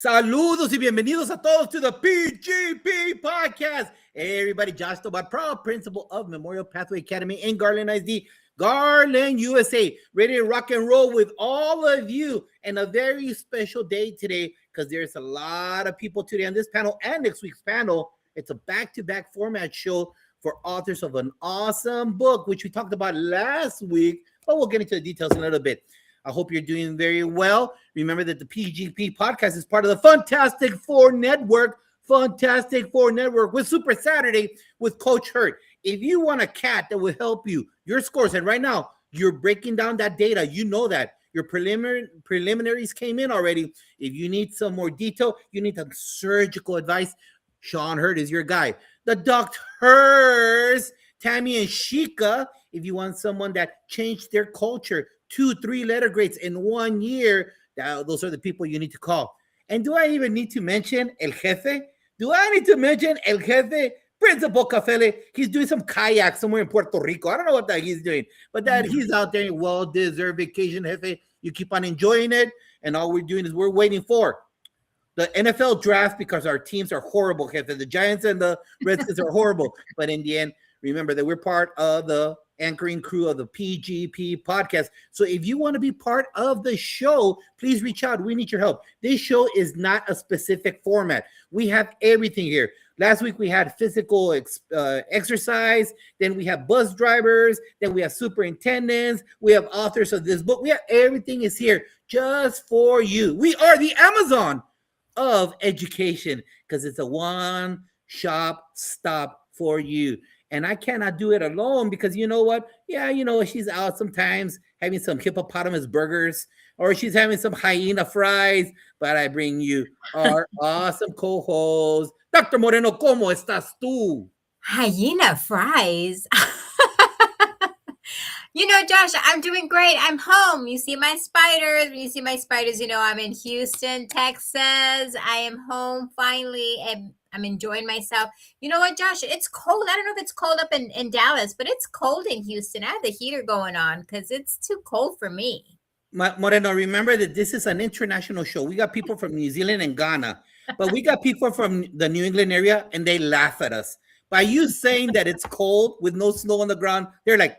Saludos y bienvenidos a todos to the PGP podcast. Hey everybody, Josh Tobat, proud principal of Memorial Pathway Academy in Garland ISD, Garland, USA. Ready to rock and roll with all of you. And a very special day today because there's a lot of people today on this panel and next week's panel. It's a back-to-back format show for authors of an awesome book, which we talked about last week, but we'll get into the details in a little bit. I hope you're doing very well. Remember that the PGP podcast is part of the Fantastic Four Network. Fantastic Four Network with Super Saturday with Coach Hurt. If you want a cat that will help you, your scores, and right now you're breaking down that data, you know that. Your preliminaries came in already. If you need some more detail, you need some surgical advice, Sean Hurt is your guy. The doctors, Tammy and Shika, if you want someone that changed their culture, 2-3 letter grades in 1 year, those are the people you need to call. And do I even need to mention El Jefe? Do I need to mention El Jefe? Principal Cafele, he's doing some kayak somewhere in Puerto Rico. I don't know what that he's doing, but that he's out there, well-deserved vacation, Jefe. You keep on enjoying it, and all we're doing is we're waiting for the NFL draft because our teams are horrible, Jefe. The Giants and the Redskins are horrible, but in the end, remember that we're part of the anchoring crew of the PGP podcast. So if you want to be part of the show, please reach out. We need your help. This show is not a specific format. We have everything here. Last week we had physical exercise. Then we have bus drivers. Then we have superintendents. We have authors of this book. We have everything is here just for you. We are the Amazon of education because it's a one-shop stop for you. And I cannot do it alone because you know what? Yeah, you know, she's out sometimes having some hippopotamus burgers or she's having some hyena fries. But I bring you our awesome co-host, Dr. Moreno. ¿Cómo estás tú? Hyena fries? You know, Josh, I'm doing great. I'm home. You see my spiders. When you see my spiders, you know I'm in Houston, Texas. I am home finally, and I'm enjoying myself. You know what, Josh? It's cold. I don't know if it's cold up in Dallas, but it's cold in Houston. I have the heater going on because it's too cold for me. Moreno, remember that this is an international show. We got people from New Zealand and Ghana, but we got people from the New England area, and they laugh at us. By you saying that it's cold with no snow on the ground, they're like,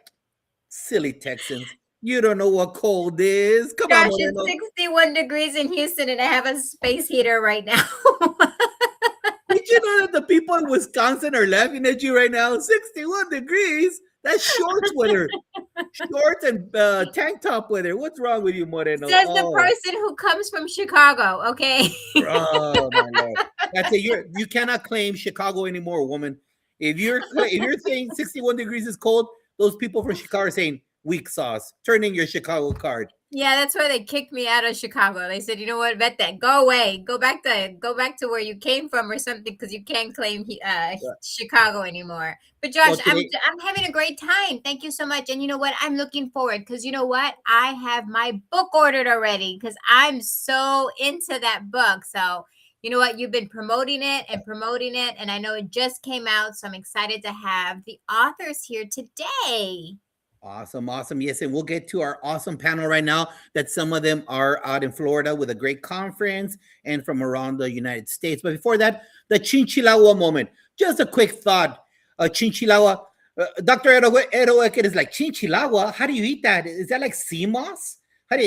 silly Texans. You don't know what cold is. Come Josh, on, Moreno. it's 61 degrees in Houston, and I have a space heater right now. Did you know that the people in Wisconsin are laughing at you right now? 61 degrees? That's shorts weather. Shorts and tank top weather. What's wrong with you, Moreno? Says the person who comes from Chicago, okay? Oh, my Lord. That's it. You cannot claim Chicago anymore, woman. If you're saying 61 degrees is cold, those people from Chicago are saying weak sauce. Turn in your Chicago card. Yeah, that's why they kicked me out of Chicago. They said, you know what, Vete, go away, go back to where you came from or something, because you can't claim Chicago anymore. But Josh, I'm having a great time. Thank you so much. And you know what, I'm looking forward because you know what, I have my book ordered already because I'm so into that book. So you know what, you've been promoting it, and I know it just came out. So I'm excited to have the authors here today. Awesome. Yes, and we'll get to our awesome panel right now that some of them are out in Florida with a great conference and from around the United States. But before that, the Chinchilagua moment. Just a quick thought. Chinchilagua. Dr. Edo Eckert is like, Chinchilagua? How do you eat that? Is that like sea moss?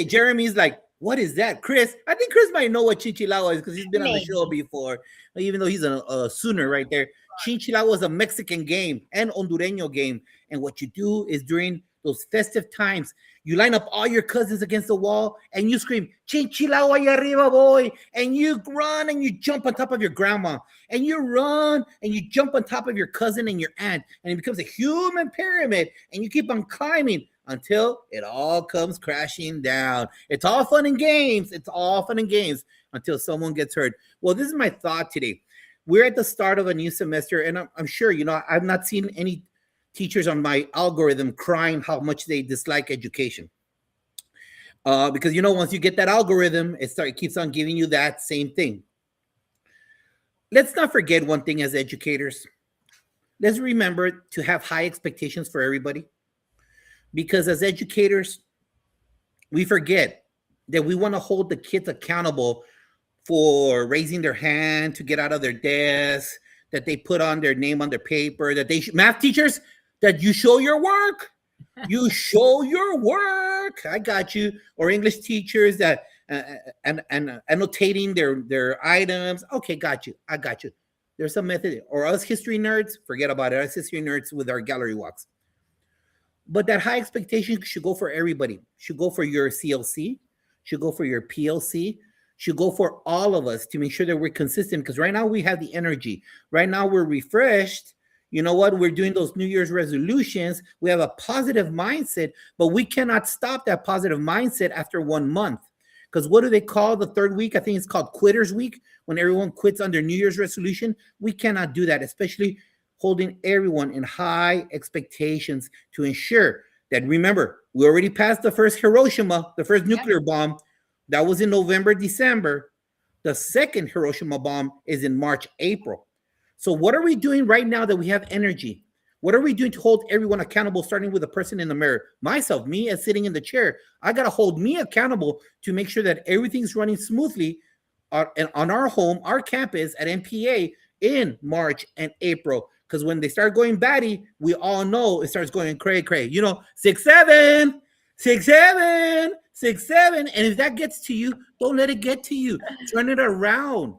Jeremy's like, what is that? Chris, I think Chris might know what Chinchilagua is because he's been on the show before, even though he's a Sooner right there. Chinchilagua is a Mexican game and Hondureño game. And what you do is during those festive times, you line up all your cousins against the wall and you scream, Chinchilagua y arriba, boy. And you run and you jump on top of your grandma. And you run and you jump on top of your cousin and your aunt. And it becomes a human pyramid. And you keep on climbing until it all comes crashing down. It's all fun and games. Until someone gets hurt. Well, this is my thought today. We're at the start of a new semester, and I'm sure, you know, I've not seen any teachers on my algorithm crying how much they dislike education. Because, you know, once you get that algorithm, it keeps on giving you that same thing. Let's not forget one thing as educators. Let's remember to have high expectations for everybody. Because as educators, we forget that we want to hold the kids accountable for raising their hand to get out of their desk, that they put on their name on their paper, that math teachers, that you show your work. You show your work. I got you. Or English teachers that and annotating their items. Okay, got you. I got you. There's a method. Or us history nerds, forget about it. Us history nerds with our gallery walks. But that high expectation should go for everybody. Should go for your CLC. Should go for your PLC. Should go for all of us to make sure that we're consistent. Because right now we have the energy. Right now we're refreshed. You know what? We're doing those New Year's resolutions. We have a positive mindset, but we cannot stop that positive mindset after 1 month. Because what do they call the third week? I think it's called Quitters Week, when everyone quits on their New Year's resolution. We cannot do that, especially holding everyone in high expectations to ensure that, remember, we already passed the first Hiroshima, the first nuclear bomb. That was in November, December. The second Hiroshima bomb is in March, April. So what are we doing right now that we have energy? What are we doing to hold everyone accountable, starting with the person in the mirror? Myself, me as sitting in the chair. I got to hold me accountable to make sure that everything's running smoothly on our home, our campus at MPA in March and April. Because when they start going batty, we all know it starts going cray. 6-7, 6-7, 6-7. And if that gets to you, don't let it get to you. Turn it around.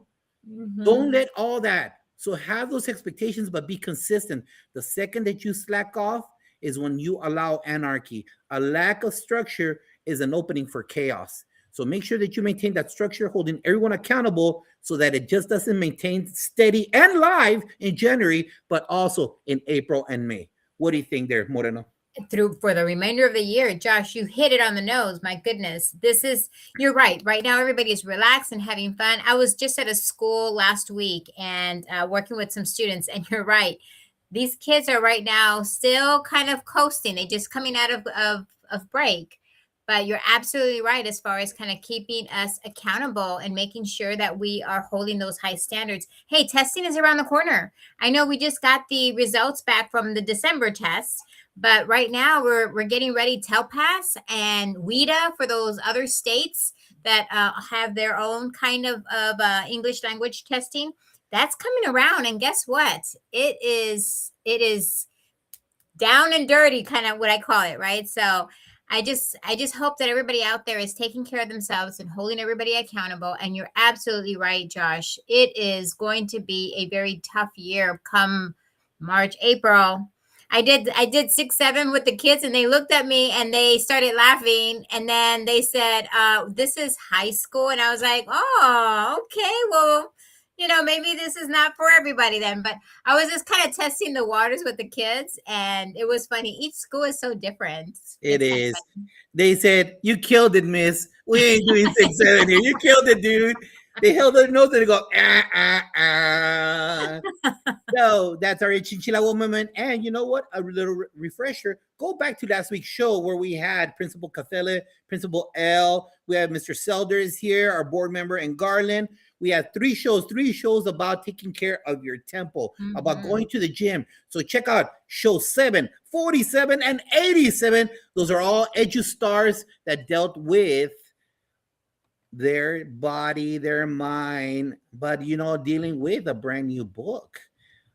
Mm-hmm. Don't let all that. So have those expectations, but be consistent. The second that you slack off is when you allow anarchy. A lack of structure is an opening for chaos. So make sure that you maintain that structure, holding everyone accountable so that it just doesn't maintain steady and live in January, but also in April and May. What do you think there, Moreno? For the remainder of the year, Josh, you hit it on the nose. My goodness, you're right. Right now, everybody is relaxed and having fun. I was just at a school last week and working with some students, and you're right. These kids are right now still kind of coasting. They're just coming out of break. But you're absolutely right as far as kind of keeping us accountable and making sure that we are holding those high standards. Hey, testing is around the corner. I know we just got the results back from the December tests. But right now we're getting ready. TELPAS and WIDA for those other states that have their own kind of English language testing. That's coming around, and guess what? It is down and dirty, kind of what I call it, right? So I just hope that everybody out there is taking care of themselves and holding everybody accountable. And you're absolutely right, Josh. It is going to be a very tough year come March, April. I did 6-7 with the kids, and they looked at me and they started laughing. And then they said, this is high school. And I was like, oh, okay, well, maybe this is not for everybody then. But I was just kind of testing the waters with the kids, and it was funny. Each school is so different. It is. They said, you killed it, miss. We ain't doing 6-7 here. You killed it, dude. They held their nose and they go, So that's our Chinchilla moment. And you know what? A little refresher. Go back to last week's show where we had Principal Cafele, Principal L. We have Mr. Selder is here, our board member, and Garland. We had three shows about taking care of your temple, about going to the gym. So check out show 7, 47, and 87. Those are all EduStars that dealt with their body, their mind, but dealing with a brand new book.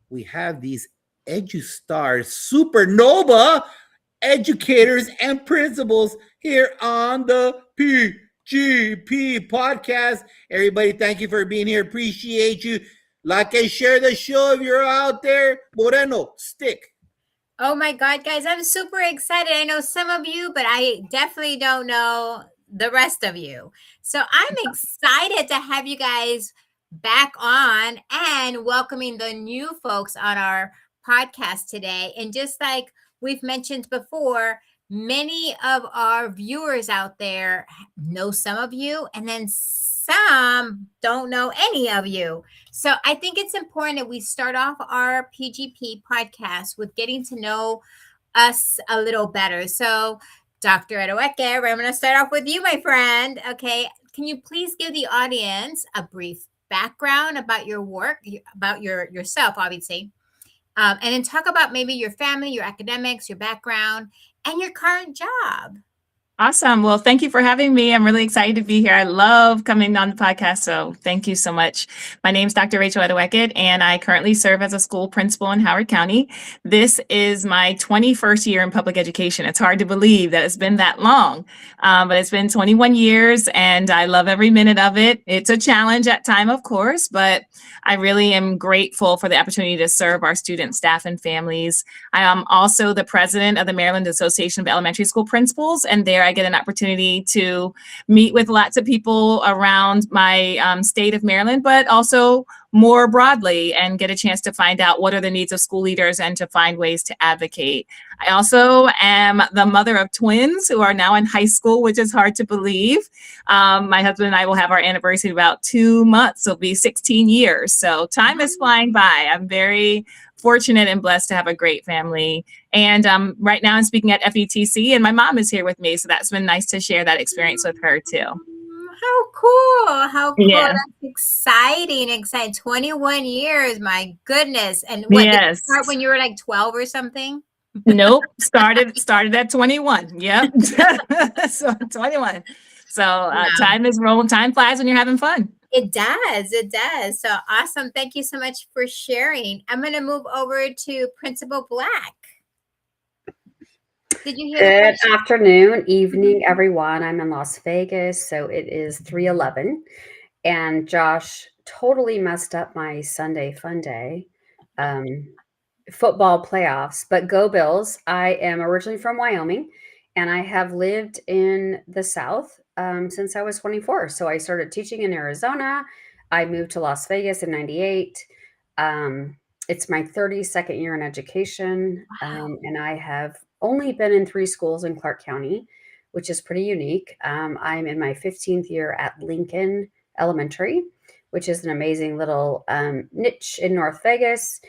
We have these EduStars supernova educators and principals here on the PGP podcast. Everybody, thank you for being here. Appreciate you. Like and share the show if you're out there. Moreno, stick. Oh my God, guys, I'm super excited. I know some of you, but I definitely don't know the rest of you. So I'm excited to have you guys back on and welcoming the new folks on our podcast today. And just like we've mentioned before, many of our viewers out there know some of you, and then some don't know any of you. So I think it's important that we start off our PGP podcast with getting to know us a little better. So Dr. Edoeke, we're going to start off with you, my friend. Okay. Can you please give the audience a brief background about your work, about yourself, obviously, and then talk about maybe your family, your academics, your background, and your current job. Awesome. Well, thank you for having me. I'm really excited to be here. I love coming on the podcast, so thank you so much. My name is Dr. Rachel Edeweckett, and I currently serve as a school principal in Howard County. This is my 21st year in public education. It's hard to believe that it's been that long, but it's been 21 years, and I love every minute of it. It's a challenge at time, of course, but I really am grateful for the opportunity to serve our students, staff, and families. I am also the president of the Maryland Association of Elementary School Principals, and there I get an opportunity to meet with lots of people around my state of Maryland, but also more broadly, and get a chance to find out what are the needs of school leaders and to find ways to advocate. I also am the mother of twins who are now in high school, which is hard to believe. My husband and I will have our anniversary in about 2 months. It'll be 16 years. So time is flying by. I'm very fortunate and blessed to have a great family. And right now I'm speaking at FETC, and my mom is here with me. So that's been nice to share that experience with her too. How cool. How cool. Yeah. That's exciting. 21 years. My goodness. And what, did you start when you were like 12 or something? Nope. Started at 21. Yep. So 21. So time is rolling. Time flies when you're having fun. It does. It does. So awesome. Thank you so much for sharing. I'm going to move over to Principal Black. Did you hear? Good afternoon, evening, everyone. I'm in Las Vegas, so it is 3:11, and Josh totally messed up my Sunday fun day, football playoffs. But go Bills! I am originally from Wyoming, and I have lived in the South since I was 24. So I started teaching in Arizona. I moved to Las Vegas in '98. It's my 32nd year in education, and I have only been in 3 schools in Clark County, which is pretty unique. I'm in my 15th year at Lincoln Elementary, which is an amazing little niche in North Vegas.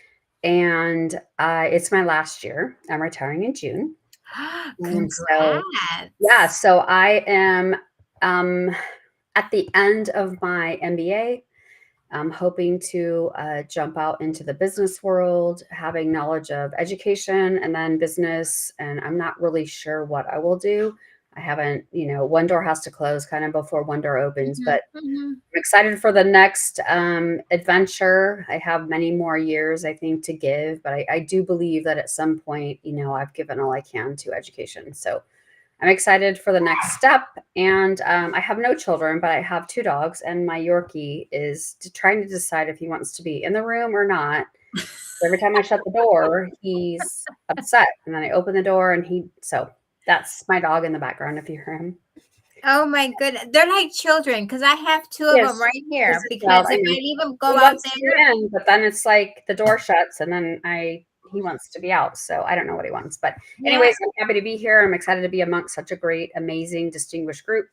And it's my last year. I'm retiring in June. Congrats. So I am at the end of my MBA. I'm hoping to jump out into the business world, having knowledge of education and then business. And I'm not really sure what I will do. I haven't, one door has to close kind of before one door opens, but I'm excited for the next adventure. I have many more years, I think, to give, but I do believe that at some point, I've given all I can to education. So I'm excited for the next step. And I have no children, but I have 2 dogs. And my Yorkie is trying to decide if he wants to be in the room or not. So every time I shut the door, he's upset. And then I open the door so that's my dog in the background if you hear him. Oh my goodness. They're like children because I have 2 of them right here. Because if I leave them go out there. But then it's like the door shuts and then he wants to be out. So I don't know what he wants. But anyways, I'm happy to be here. I'm excited to be amongst such a great, amazing, distinguished group.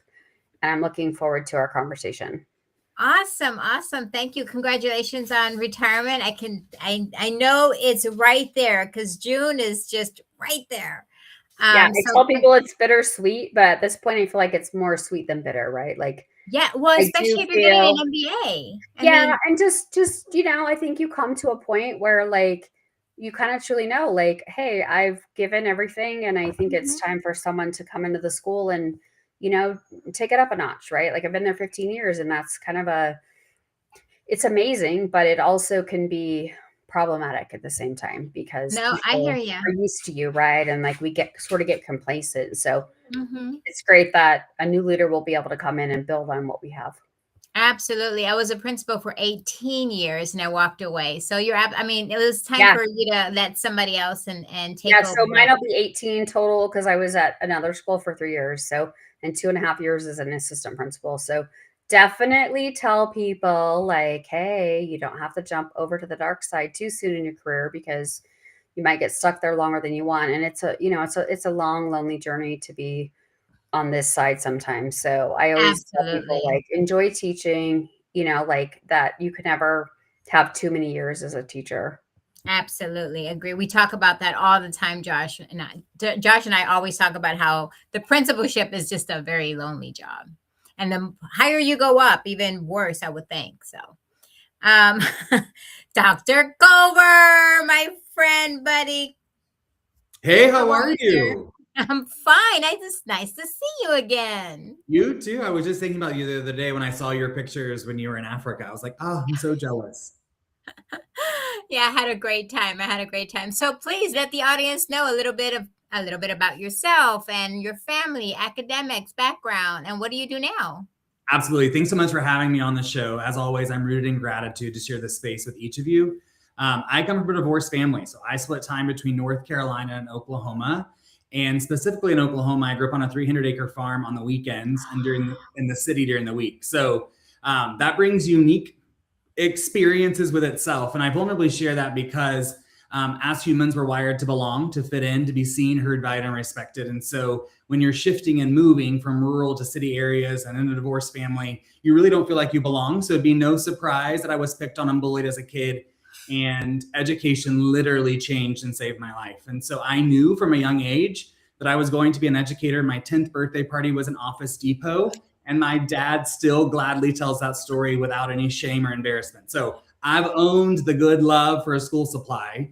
And I'm looking forward to our conversation. Awesome. Awesome. Thank you. Congratulations on retirement. I know it's right there because June is just right there. I tell people it's bittersweet, but at this point I feel like it's more sweet than bitter, right? Like, well, especially if you're getting an MBA. I mean, and just I think you come to a point where like you kind of truly know, like, hey, I've given everything, and I think it's time for someone to come into the school and take it up a notch, right? Like I've been there 15 years, and that's kind of it's amazing, but it also can be problematic at the same time because I hear you. Are used to you, right? And like we get complacent. So it's great that a new leader will be able to come in and build on what we have. Absolutely. I was a principal for 18 years and I walked away. So it was time for you to let somebody else and take over. So mine will be 18 total because I was at another school for 3 years. So, and 2.5 years as an assistant principal. So definitely tell people like, hey, you don't have to jump over to the dark side too soon in your career because you might get stuck there longer than you want. And it's a long, lonely journey to be on this side sometimes. So I always tell people like enjoy teaching, like that you can never have too many years as a teacher. Absolutely agree. We talk about that all the time, Josh and I always talk about how the principalship is just a very lonely job. And the higher you go up, even worse, I would think. So, Dr. Gover, my friend, buddy. Hey, how are you? I'm fine. It's nice to see you again. You too. I was just thinking about you the other day when I saw your pictures when you were in Africa. I was like, oh, I'm so jealous. Yeah, I had a great time. So please let the audience know a little bit about yourself and your family, academics, background, and what do you do now? Absolutely. Thanks so much for having me on the show. As always, I'm rooted in gratitude to share this space with each of you. I come from a divorced family, so I split time between North Carolina and Oklahoma. And specifically in Oklahoma, I grew up on a 300-acre farm on the weekends and in the city during the week. So that brings unique experiences with itself. And I vulnerably share that because as humans, we're wired to belong, to fit in, to be seen, heard, valued, and respected. And so when you're shifting and moving from rural to city areas and in a divorced family, you really don't feel like you belong. So it'd be no surprise that I was picked on and bullied as a kid. And education literally changed and saved my life. And so I knew from a young age that I was going to be an educator. My 10th birthday party was in Office Depot. And my dad still gladly tells that story without any shame or embarrassment. So I've owned the good love for a school supply.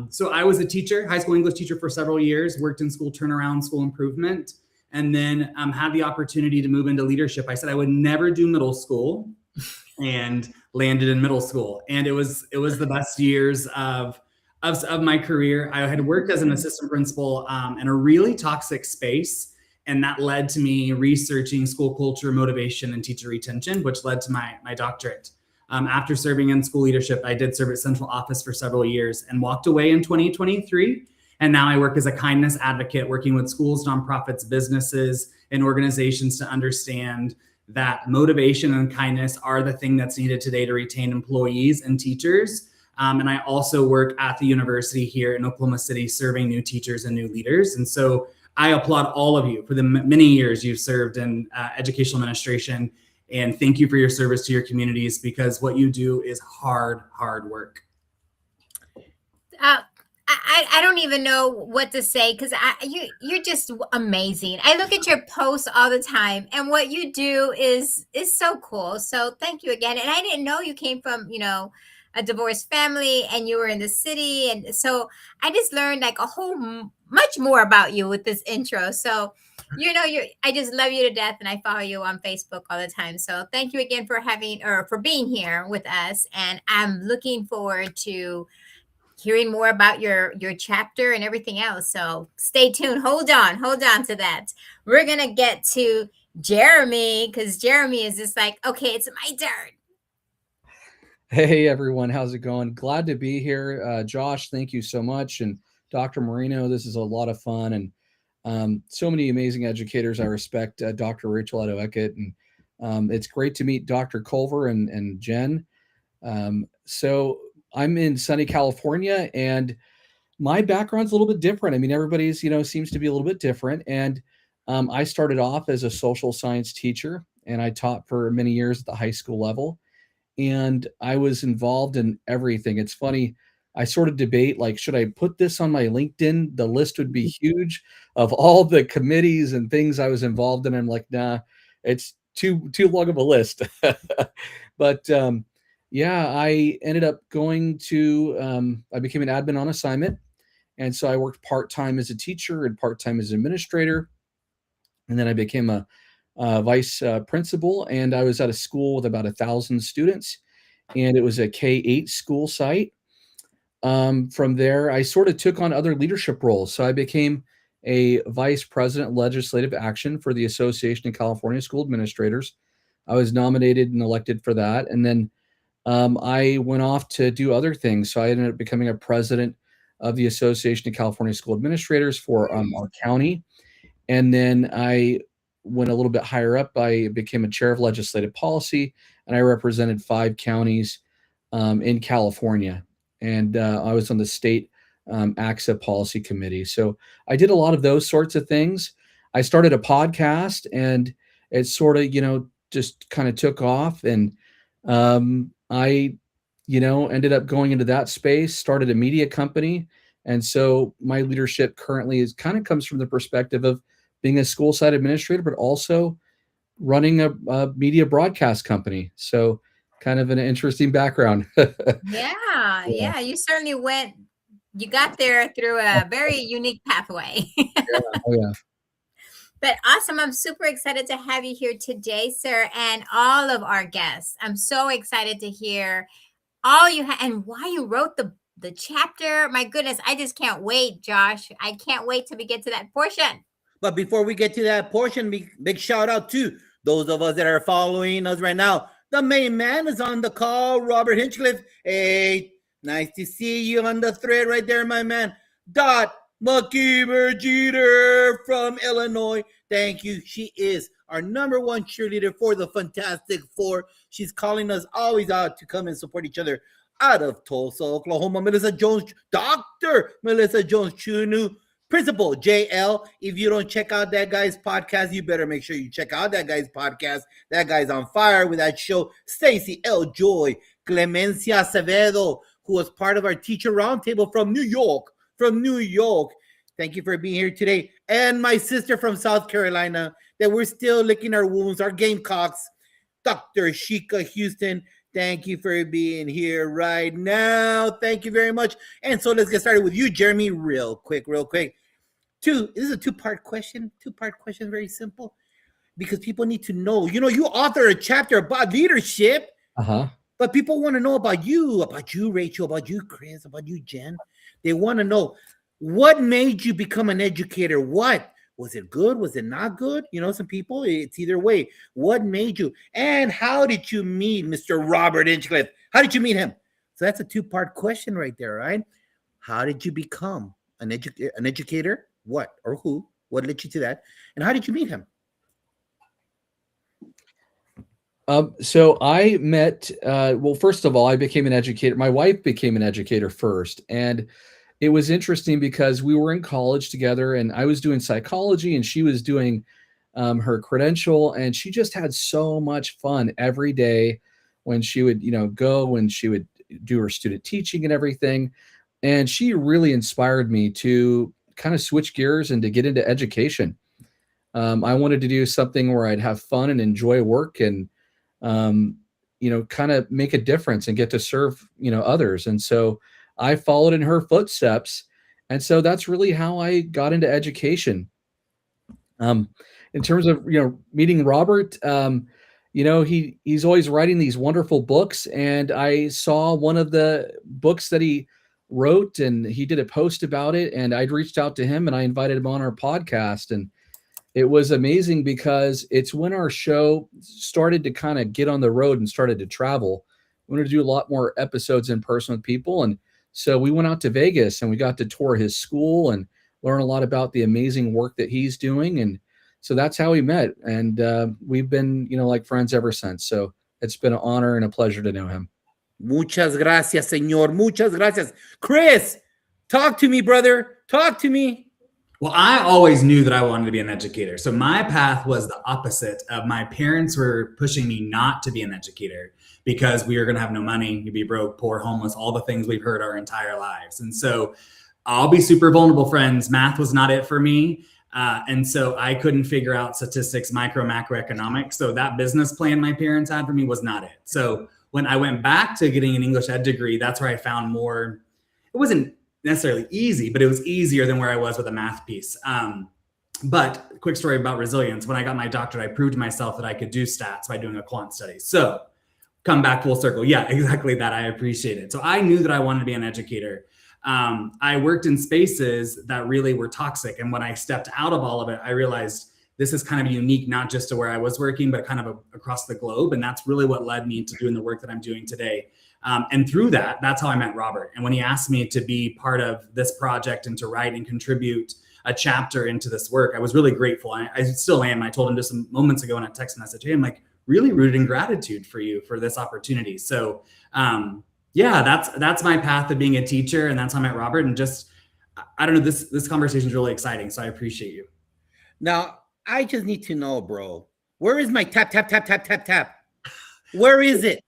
So I was a teacher, high school English teacher for several years, worked in school turnaround, school improvement, and then had the opportunity to move into leadership. I said I would never do middle school and landed in middle school. And it was the best years of my career. I had worked as an assistant principal in a really toxic space. And that led to me researching school culture, motivation, and teacher retention, which led to my doctorate. After serving in school leadership, I did serve at central office for several years and walked away in 2023. And now I work as a kindness advocate, working with schools, nonprofits, businesses, and organizations to understand that motivation and kindness are the thing that's needed today to retain employees and teachers. And I also work at the university here in Oklahoma City, serving new teachers and new leaders. And so I applaud all of you for the many years you've served in educational administration. And thank you for your service to your communities, because what you do is hard work. I don't even know what to say, because you're just amazing. I look at your posts all the time, and what you do is so cool. So thank you again. And I didn't know you came from, a divorced family and you were in the city. And so I just learned like much more about you with this intro. So, I just love you to death, and I follow you on Facebook all the time. So thank you again for being here with us. And I'm looking forward to hearing more about your chapter and everything else. So stay tuned. Hold on to that. We're going to get to Jeremy, because Jeremy is just like, okay, it's my turn. Hey, everyone. How's it going? Glad to be here. Josh, thank you so much. And Dr. Marino, this is a lot of fun. And so many amazing educators I respect, Dr. Rachel Edo-Eckett. And it's great to meet Dr. Culver and Jen. So I'm in sunny California, and my background's a little bit different. I mean, everybody's, seems to be a little bit different. And I started off as a social science teacher, and I taught for many years at the high school level. And I was involved in everything. It's funny. I sort of debate, like, should I put this on my LinkedIn? The list would be huge of all the committees and things I was involved in. I'm like, nah, it's too long of a list. But yeah, I ended up going to, I became an admin on assignment. And so I worked part-time as a teacher and part-time as an administrator. And then I became a vice principal, and I was at a school with about 1,000 students, and it was a K-8 school site. From there, I sort of took on other leadership roles. So I became a vice president of legislative action for the Association of California School Administrators. I was nominated and elected for that. And then I went off to do other things. So I ended up becoming a president of the Association of California School Administrators for our county. And then I went a little bit higher up. I became a chair of legislative policy, and I represented 5 counties in California. And I was on the state ACSA policy committee. So I did a lot of those sorts of things. I started a podcast, and it sort of, just kind of took off. And I, ended up going into that space, started a media company. And so my leadership currently comes from the perspective of being a school site administrator, but also running a media broadcast company. So kind of an interesting background. Yeah. You certainly went you got there through a very unique pathway. Oh yeah. But awesome. I'm super excited to have you here today, sir, and all of our guests. I'm so excited to hear all you have and why you wrote the chapter. My goodness, I just can't wait, Josh. I can't wait till we get to that portion. But before we get to that portion, big shout out to those of us that are following us right now. The main man is on the call, Robert Hinchcliffe. Hey, nice to see you on the thread right there, my man. Dot McKeever Jeter from Illinois. Thank you. She is our #1 cheerleader for the Fantastic Four. She's calling us always out to come and support each other out of Tulsa, Oklahoma. Melissa Jones, Dr. Melissa Jones Chunu, Principal JL. If you don't check out that guy's podcast, you better make sure you check out that guy's podcast. That guy's on fire with that show. Stacy L. Joy, Clemencia Acevedo, who was part of our teacher roundtable from New York. Thank you for being here today. And my sister from South Carolina, that we're still licking our wounds, our Gamecocks, Dr. Sheikah Houston. Thank you for being here right now. Thank you very much. And so let's get started with you, Jeremy, real quick. This is a two-part question, very simple, because people need to know. You know, you author a chapter about leadership, but people want to know about you, Rachel, about you, Chris, about you, Jen. They want to know, what made you become an educator? What? Was it good? Was it not good? You know, some people, it's either way. What made you? And how did you meet Mr. Robert Hinchcliffe? How did you meet him? So that's a two-part question right there, right? How did you become an educator? What or who? What led you to that? And how did you meet him? So I met, well, first of all, I became an educator. My wife became an educator first. And it was interesting because we were in college together and I was doing psychology and she was doing her credential, and she just had so much fun every day when she would, go and she would do her student teaching and everything. And she really inspired me to kind of switch gears and to get into education. I wanted to do something where I'd have fun and enjoy work and, kind of make a difference and get to serve, others. And so I followed in her footsteps. And so that's really how I got into education. In terms of, meeting Robert, he's always writing these wonderful books. And I saw one of the books that he wrote and he did a post about it. And I'd reached out to him and I invited him on our podcast. And it was amazing because it's when our show started to kind of get on the road and started to travel. We wanted to do a lot more episodes in person with people. And so we went out to Vegas and we got to tour his school and learn a lot about the amazing work that he's doing. And so that's how we met. And we've been, like friends ever since. So it's been an honor and a pleasure to know him. Muchas gracias, señor. Muchas gracias. Chris, talk to me, brother. Talk to me. Well, I always knew that I wanted to be an educator. So my path was the opposite of my parents were pushing me not to be an educator because we were going to have no money, you'd be broke, poor, homeless, all the things we've heard our entire lives. And so I'll be super vulnerable, friends. Math was not it for me. And so I couldn't figure out statistics, macroeconomics. So that business plan my parents had for me was not it. So when I went back to getting an English ed degree, that's where I found more. It wasn't necessarily easy, but it was easier than where I was with the math piece. But quick story about resilience. When I got my doctorate, I proved to myself that I could do stats by doing a quant study. So come back full circle. Yeah, exactly that. I appreciate it. So I knew that I wanted to be an educator. I worked in spaces that really were toxic. And when I stepped out of all of it, I realized this is kind of unique, not just to where I was working, but kind of across the globe. And that's really what led me to doing the work that I'm doing today. And through that, that's how I met Robert. And when he asked me to be part of this project and to write and contribute a chapter into this work, I was really grateful. I still am. I told him just some moments ago in a text message, hey, I'm like really rooted in gratitude for you for this opportunity. So yeah, that's my path to being a teacher. And that's how I met Robert. And just, I don't know, this conversation is really exciting. So I appreciate you. Now, I just need to know, bro, where is my tap? Where is it?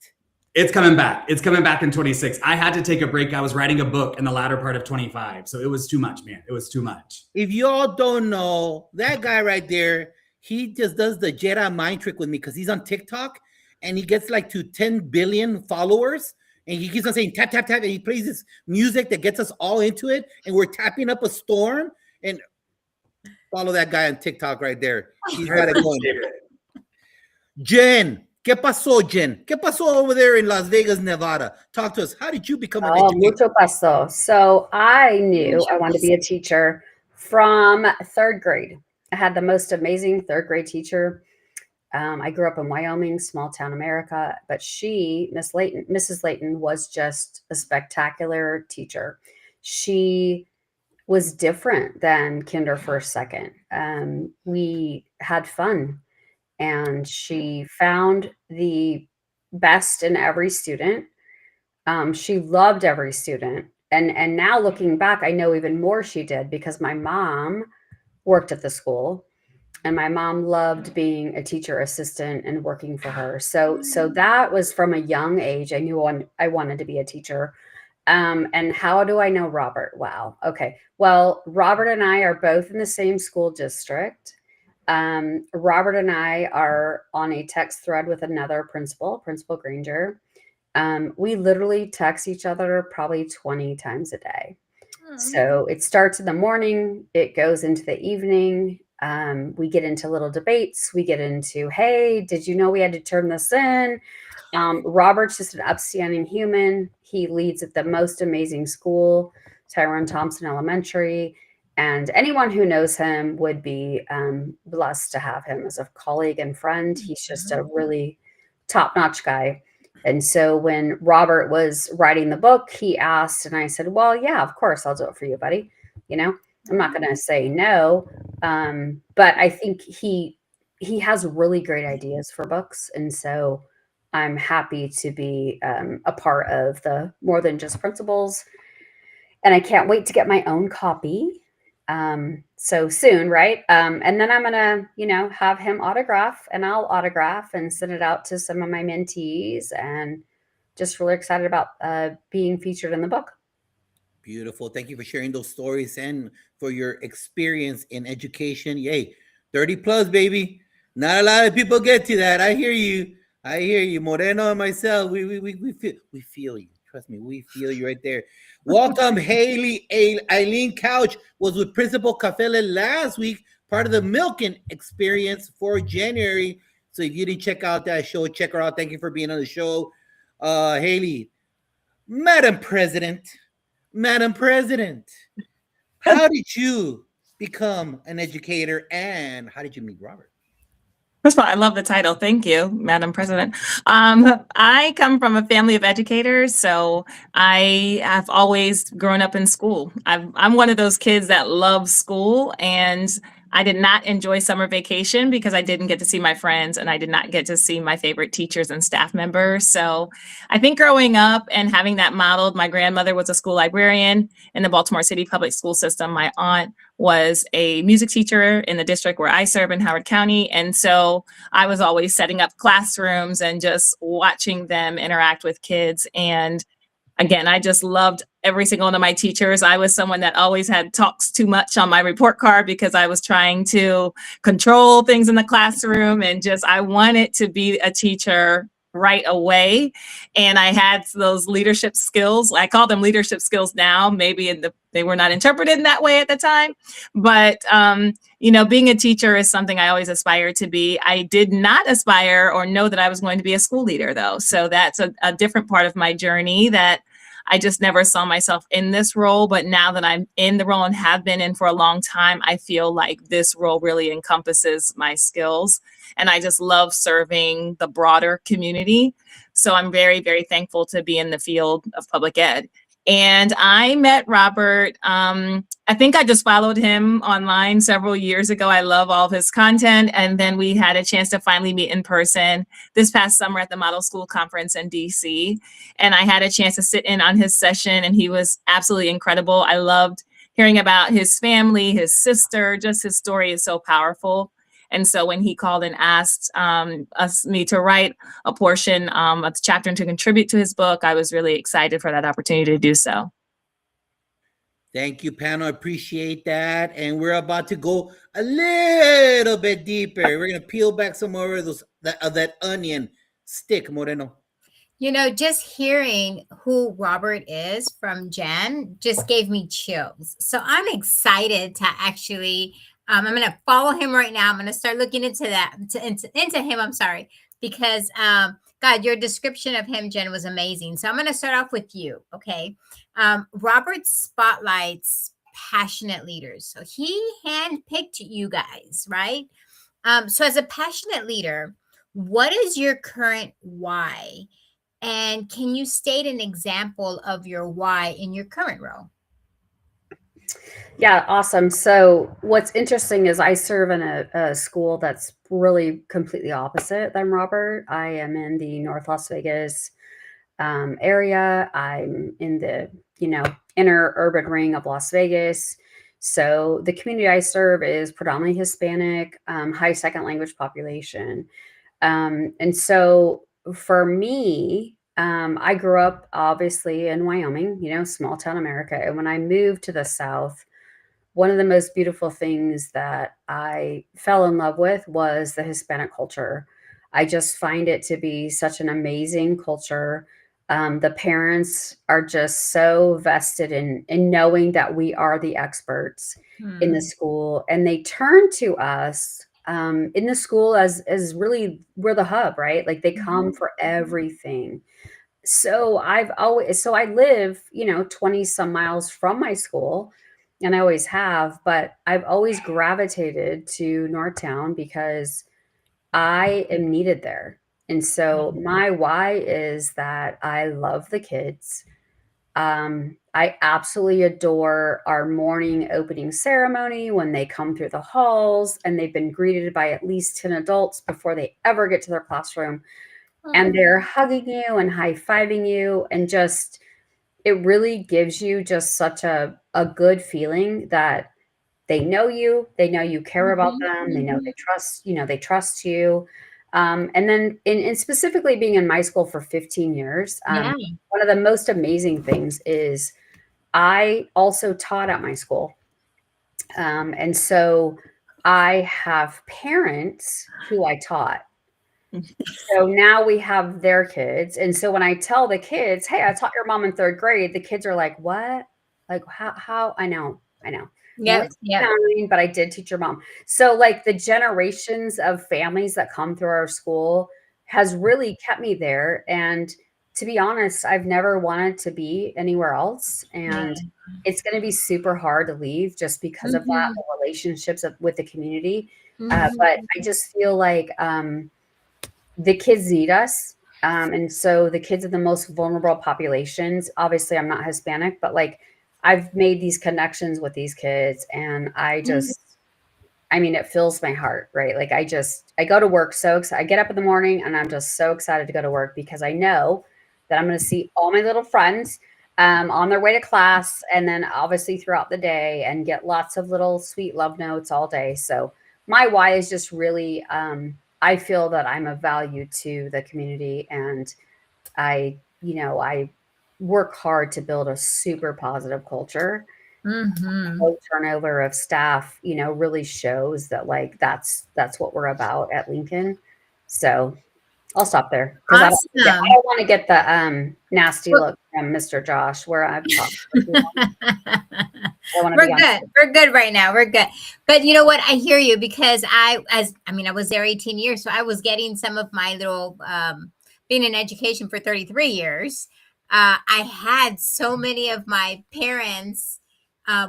It's coming back. It's coming back in 26. I had to take a break. I was writing a book in the latter part of 25. So it was too much, man. It was too much. If you all don't know, that guy right there, he just does the Jedi mind trick with me because he's on TikTok and he gets like to 10 billion followers. and he keeps on saying tap, tap, tap, and he plays this music that gets us all into it, and we're tapping up a storm. And follow that guy on TikTok right there. He's got it going. Jen, ¿qué pasó, Jen? ¿Qué pasó over there in Las Vegas, Nevada? Talk to us. How did you become an educator? Mucho pasó. So I knew I wanted to be a teacher from third grade. I had the most amazing third grade teacher. I grew up in Wyoming, small town America, but Mrs. Layton was just a spectacular teacher. She was different than kinder, first, second. We had fun, and she found the best in every student. She loved every student. And now looking back, I know even more she did, because my mom worked at the school, and my mom loved being a teacher assistant and working for her. So that was from a young age. I knew I wanted to be a teacher. And how do I know Robert? Wow. Okay. Well, Robert and I are both in the same school district. Robert and I are on a text thread with another Principal Granger. We literally text each other probably 20 times a day. So it starts in the morning, it goes into the evening. We get into little debates. We get into, hey, did you know we had to turn this in? Robert's just an upstanding human. He leads at the most amazing school, Tyrone Thompson Elementary. And anyone who knows him would be blessed to have him as a colleague and friend. He's just a really top-notch guy. And so when Robert was writing the book, he asked, and I said, well, yeah, of course, I'll do it for you, buddy. You know, I'm not going to say no. But I think he has really great ideas for books. And so I'm happy to be a part of the More Than Just Principles. And I can't wait to get my own copy. So soon, right? And then I'm gonna, have him autograph, and I'll autograph and send it out to some of my mentees, and just really excited about being featured in the book. Beautiful. Thank you for sharing those stories and for your experience in education. Yay, 30 plus, baby. Not a lot of people get to that. I hear you. Moreno and myself, we feel you. Trust me, we feel you right there. Welcome, Haley. Eileen Couch was with Principal Cafele last week, part of the Milken experience for January. So if you didn't check out that show, check her out. Thank you for being on the show. Haley, Madam President, how did you become an educator, and how did you meet Robert? First of all, I love the title. Thank you, Madam President. I come from a family of educators, so I have always grown up in school. I'm one of those kids that loves school, and I did not enjoy summer vacation because I didn't get to see my friends, and I did not get to see my favorite teachers and staff members. So I think growing up and having that modeled, my grandmother was a school librarian in the Baltimore City public school system. My aunt was a music teacher in the district where I serve in Howard County. And so I was always setting up classrooms and just watching them interact with kids. And again, I just loved every single one of my teachers. I was someone that always had talks too much on my report card because I was trying to control things in the classroom, and I wanted to be a teacher right away. And I had those leadership skills. I call them leadership skills now. Maybe they were not interpreted in that way at the time. But, being a teacher is something I always aspired to be. I did not aspire or know that I was going to be a school leader, though. So that's a different part of my journey that I just never saw myself in this role. But now that I'm in the role and have been in for a long time, I feel like this role really encompasses my skills. And I just love serving the broader community. So I'm very, very thankful to be in the field of public ed. And I met Robert. I think I just followed him online several years ago. I love all of his content. And then we had a chance to finally meet in person this past summer at the Model School Conference in DC. And I had a chance to sit in on his session, and he was absolutely incredible. I loved hearing about his family, his sister, just his story is so powerful. And so when he called and asked me to write a portion of the chapter and to contribute to his book, I was really excited for that opportunity to do so. Thank you, panel. I appreciate that. And we're about to go a little bit deeper. We're going to peel back some more of that onion. Stick, Moreno. You know, just hearing who Robert is from Jen just gave me chills. So I'm excited to actually, I'm going to follow him right now. I'm going to start looking into that, into him. I'm sorry, because God, your description of him, Jen, was amazing. So I'm going to start off with you. Okay. Robert spotlights passionate leaders. So he handpicked you guys, right? So as a passionate leader, what is your current why? And can you state an example of your why in your current role? Yeah, awesome. So what's interesting is I serve in a school that's really completely opposite than Robert. I am in the North Las Vegas area. I'm in the, inner urban ring of Las Vegas. So the community I serve is predominantly Hispanic, high second language population. And so for me, I grew up obviously in Wyoming, small town America. And when I moved to the South, one of the most beautiful things that I fell in love with was the Hispanic culture. I just find it to be such an amazing culture. The parents are just so vested in knowing that we are the experts in the school, and they turn to us in the school as really we're the hub, right? Like they come for everything. So I live 20 some miles from my school, and I always have, but I've always gravitated to Northtown because I am needed there. And so my why is that I love the kids. I absolutely adore our morning opening ceremony when they come through the halls and they've been greeted by at least 10 adults before they ever get to their classroom. And they're hugging you and high-fiving you, and just it really gives you just such a good feeling that they know you care about them, they know they trust you. And then in specifically being in my school for 15 years, Yeah. one of the most amazing things is I also taught at my school. And so I have parents who I taught. So now we have their kids. And so when I tell the kids, hey, I taught your mom in third grade, the kids are like, what? Like, how? I know. Yep. Yep. But I did teach your mom. So like the generations of families that come through our school has really kept me there. And to be honest, I've never wanted to be anywhere else. And it's going to be super hard to leave just because of that, the relationships with the community. But I just feel like the kids need us. And so the kids of the most vulnerable populations, obviously I'm not Hispanic, but like I've made these connections with these kids, and I mean, it fills my heart, right? Like I go to work so excited. I get up in the morning and I'm just so excited to go to work because I know that I'm going to see all my little friends on their way to class, and then obviously throughout the day, and get lots of little sweet love notes all day. So my why is just really, I feel that I'm of value to the community, and I work hard to build a super positive culture. Low turnover of staff, really shows that like that's what we're about at Lincoln. So I'll stop there because I don't want to get the nasty look from Mr. Josh where I've talked. We're good. We're good right now. We're good. But you know what? I hear you, because I was there 18 years. So I was getting some of my little, being in education for 33 years. I had so many of my parents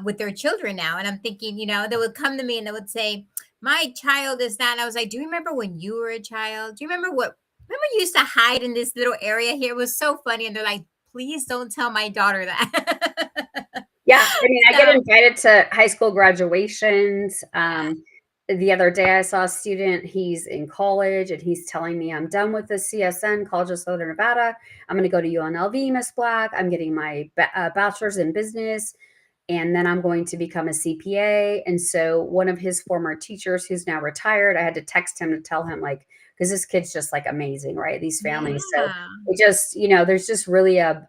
with their children now. And I'm thinking, they would come to me and they would say, my child is that. And I was like, do you remember when you were a child? Do you remember you used to hide in this little area here? It was so funny. And they're like, please don't tell my daughter that. Yeah. I mean, I get invited to high school graduations. The other day I saw a student, he's in college, and he's telling me, I'm done with the CSN, College of Southern Nevada. I'm going to go to UNLV, Miss Black. I'm getting my bachelor's in business, and then I'm going to become a CPA. And so one of his former teachers, who's now retired, I had to text him to tell him, like, because this kid's just like amazing, right? These families. So it just, there's just really a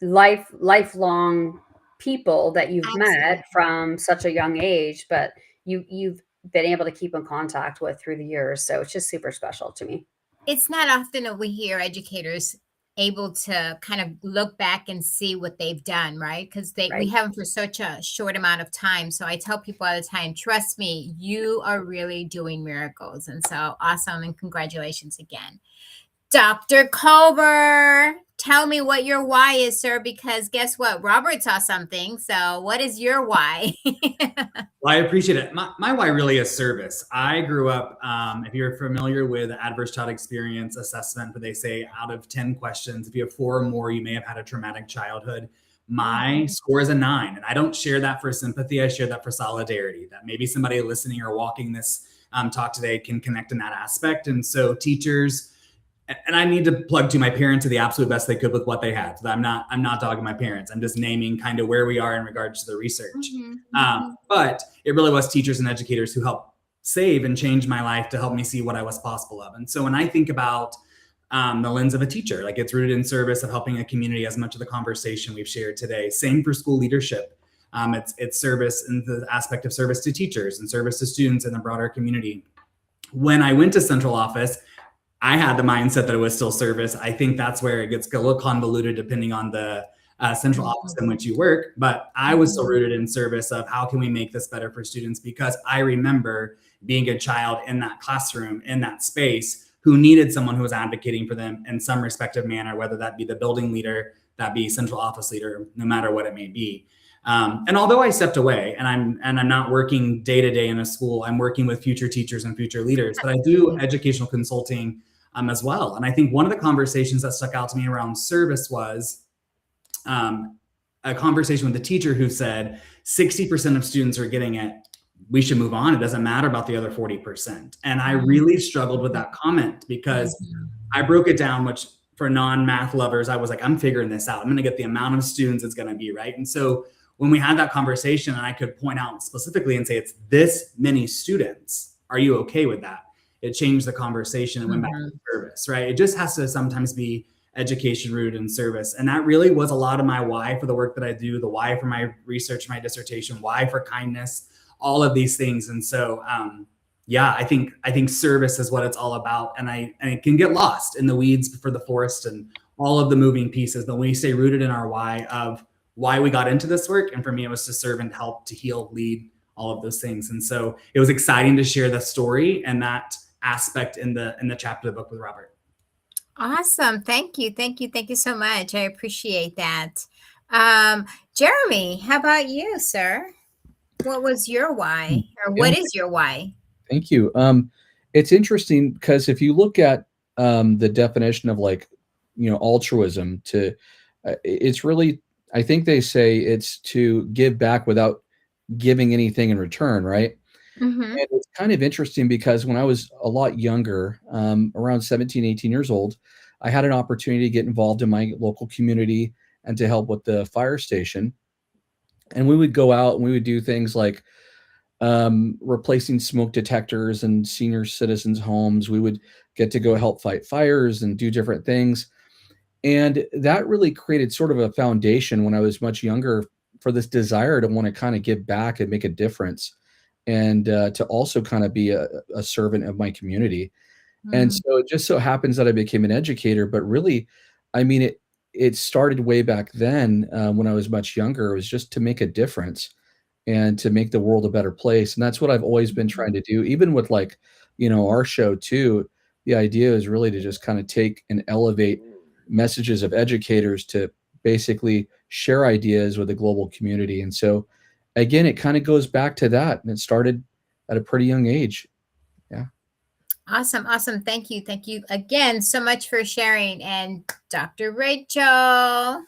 lifelong people that you've met from such a young age, but you've been able to keep in contact with through the years. So it's just super special to me. It's not often that we hear educators able to kind of look back and see what they've done, right? Because we Right. have them for such a short amount of time. So I tell people all the time, trust me, you are really doing miracles. And so awesome, and congratulations again. Dr. Culver, tell me what your why is, sir, because guess what? Robert saw something. So what is your why? Well, I appreciate it. My why really is service. I grew up, if you're familiar with adverse child experience assessment, where they say out of 10 questions, if you have 4 or more, you may have had a traumatic childhood. My score is a 9. And I don't share that for sympathy. I share that for solidarity, that maybe somebody listening or walking this talk today can connect in that aspect. And so teachers, and I need to plug to my parents to the absolute best they could with what they had. So I'm not dogging my parents. I'm just naming kind of where we are in regards to the research. But it really was teachers and educators who helped save and change my life to help me see what I was possible of. And so when I think about the lens of a teacher, like it's rooted in service of helping a community, as much of the conversation we've shared today. Same for school leadership. It's service in the aspect of service to teachers and service to students in the broader community. When I went to central office, I had the mindset that it was still service. I think that's where it gets a little convoluted depending on the central office in which you work. But I was still rooted in service of how can we make this better for students? Because I remember being a child in that classroom, in that space, who needed someone who was advocating for them in some respective manner, whether that be the building leader, that be central office leader, no matter what it may be. And although I stepped away and I'm not working day to day in a school, I'm working with future teachers and future leaders, but I do educational consulting as well. And I think one of the conversations that stuck out to me around service was a conversation with a teacher who said 60% of students are getting it. We should move on. It doesn't matter about the other 40%. And I really struggled with that comment because I broke it down, which for non-math lovers, I was like, I'm figuring this out. I'm going to get the amount of students it's going to be, right? And so when we had that conversation and I could point out specifically and say, it's this many students, are you okay with that? It changed the conversation and went back to service, right? It just has to sometimes be education rooted in service. And that really was a lot of my why for the work that I do, the why for my research, my dissertation, why for kindness, all of these things. And so, yeah, I think service is what it's all about. And it can get lost in the weeds for the forest and all of the moving pieces. But when we stay rooted in our why of why we got into this work, and for me, it was to serve and help, to heal, lead, all of those things. And so it was exciting to share the story and that aspect in the chapter of the book with Robert. Awesome. Thank you so much. I appreciate that. Jeremy, how about you, sir? What was your why, or what is your why? Thank you. It's interesting because if you look at the definition of altruism, it's really, I think they say it's to give back without giving anything in return, right? And it's kind of interesting because when I was a lot younger, around 17, 18 years old, I had an opportunity to get involved in my local community and to help with the fire station. And we would go out and we would do things like replacing smoke detectors in senior citizens' homes. We would get to go help fight fires and do different things. And that really created sort of a foundation when I was much younger for this desire to want to kind of give back and make a difference, and to also kind of be a servant of my community. And so it just so happens that I became an educator, but really, I mean, it started way back then when I was much younger. It was just to make a difference and to make the world a better place. And that's what I've always been trying to do, even with our show too. The idea is really to just kind of take and elevate messages of educators to basically share ideas with the global community. And so again, it kind of goes back to that. And it started at a pretty young age. Yeah. Awesome. Thank you again so much for sharing. And Dr. Rachel. I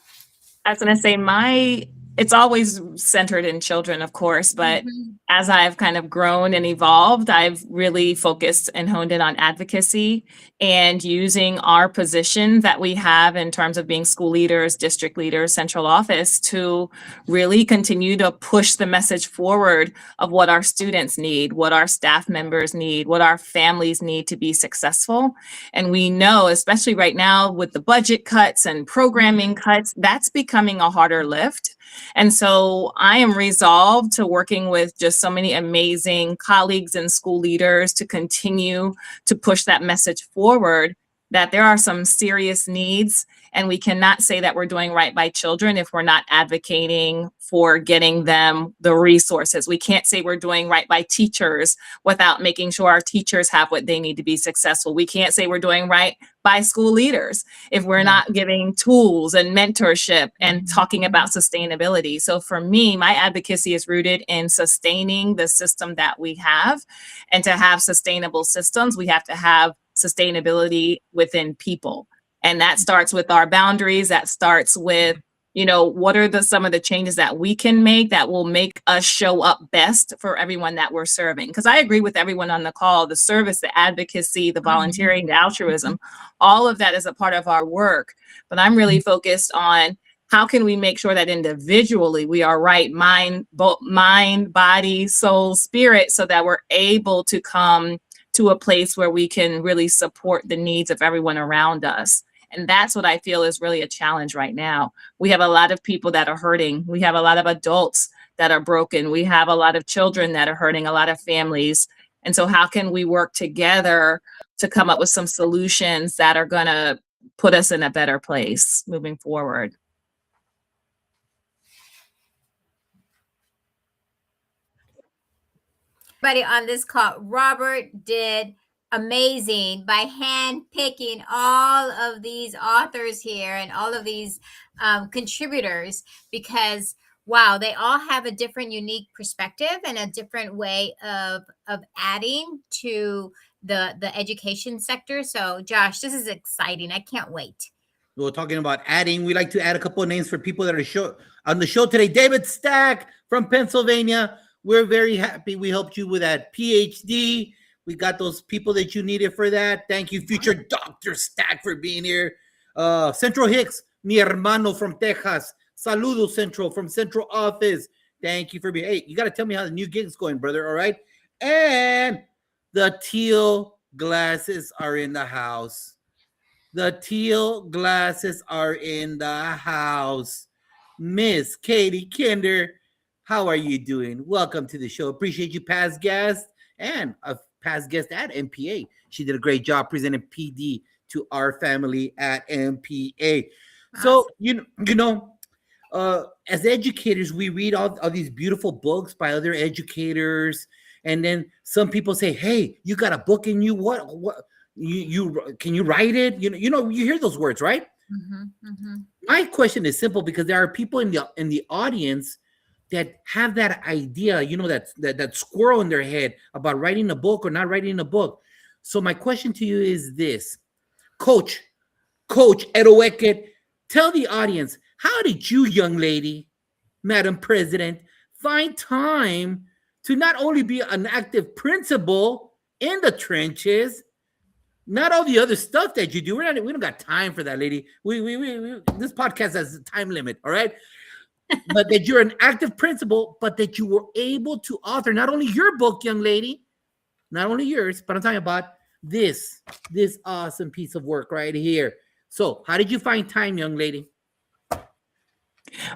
was going to say it's always centered in children, of course, but as I've kind of grown and evolved, I've really focused and honed in on advocacy and using our position that we have in terms of being school leaders, district leaders, central office to really continue to push the message forward of what our students need, what our staff members need, what our families need to be successful. And we know, especially right now with the budget cuts and programming cuts, that's becoming a harder lift. And so I am resolved to working with just so many amazing colleagues and school leaders to continue to push that message forward that there are some serious needs, and we cannot say that we're doing right by children if we're not advocating for getting them the resources. We can't say we're doing right by teachers without making sure our teachers have what they need to be successful. We can't say we're doing right by school leaders if we're not giving tools and mentorship and talking about sustainability. So for me, my advocacy is rooted in sustaining the system that we have. And to have sustainable systems, we have to have sustainability within people. And that starts with our boundaries. That starts with, what are some of the changes that we can make that will make us show up best for everyone that we're serving? Because I agree with everyone on the call, the service, the advocacy, the volunteering, the altruism, all of that is a part of our work. But I'm really focused on how can we make sure that individually we are right, mind, body, soul, spirit, so that we're able to come to a place where we can really support the needs of everyone around us. And that's what I feel is really a challenge right now. We have a lot of people that are hurting. We have a lot of adults that are broken. We have a lot of children that are hurting, a lot of families. And so how can we work together to come up with some solutions that are going to put us in a better place moving forward? Everybody on this call, Robert did amazing by hand picking all of these authors here and all of these contributors, because wow, they all have a different unique perspective and a different way of adding to the education sector. So Josh, this is exciting. I can't wait. We're talking about adding. We like to add a couple of names for people that are on the show today. David Stack from Pennsylvania. We're very happy we helped you with that PhD. We got those people that you needed for that. Thank you, future Dr. Stack, for being here. Central Hicks, mi hermano from Texas. Saludos, Central, from Central Office. Thank you for being. Hey, you got to tell me how the new gig's going, brother, all right? And the teal glasses are in the house. The teal glasses are in the house. Miss Katie Kinder, how are you doing? Welcome to the show. Appreciate you, past guest and a past guest at MPA. She did a great job presenting PD to our family at MPA. So, as educators, we read all these beautiful books by other educators. And then some people say, hey, you got a book in you. What you can you write it? You hear those words, right? Mm-hmm, mm-hmm. My question is simple, because there are people in the audience that have that idea, that squirrel in their head about writing a book or not writing a book. So my question to you is this: Coach Oduweke, tell the audience, how did you, young lady, Madam President, find time to not only be an active principal in the trenches, not all the other stuff that you do? We don't got time for that, lady. We this podcast has a time limit, all right? But that you're an active principal, but that you were able to author not only your book, young lady, not only yours, but I'm talking about this awesome piece of work right here. So how did you find time, young lady?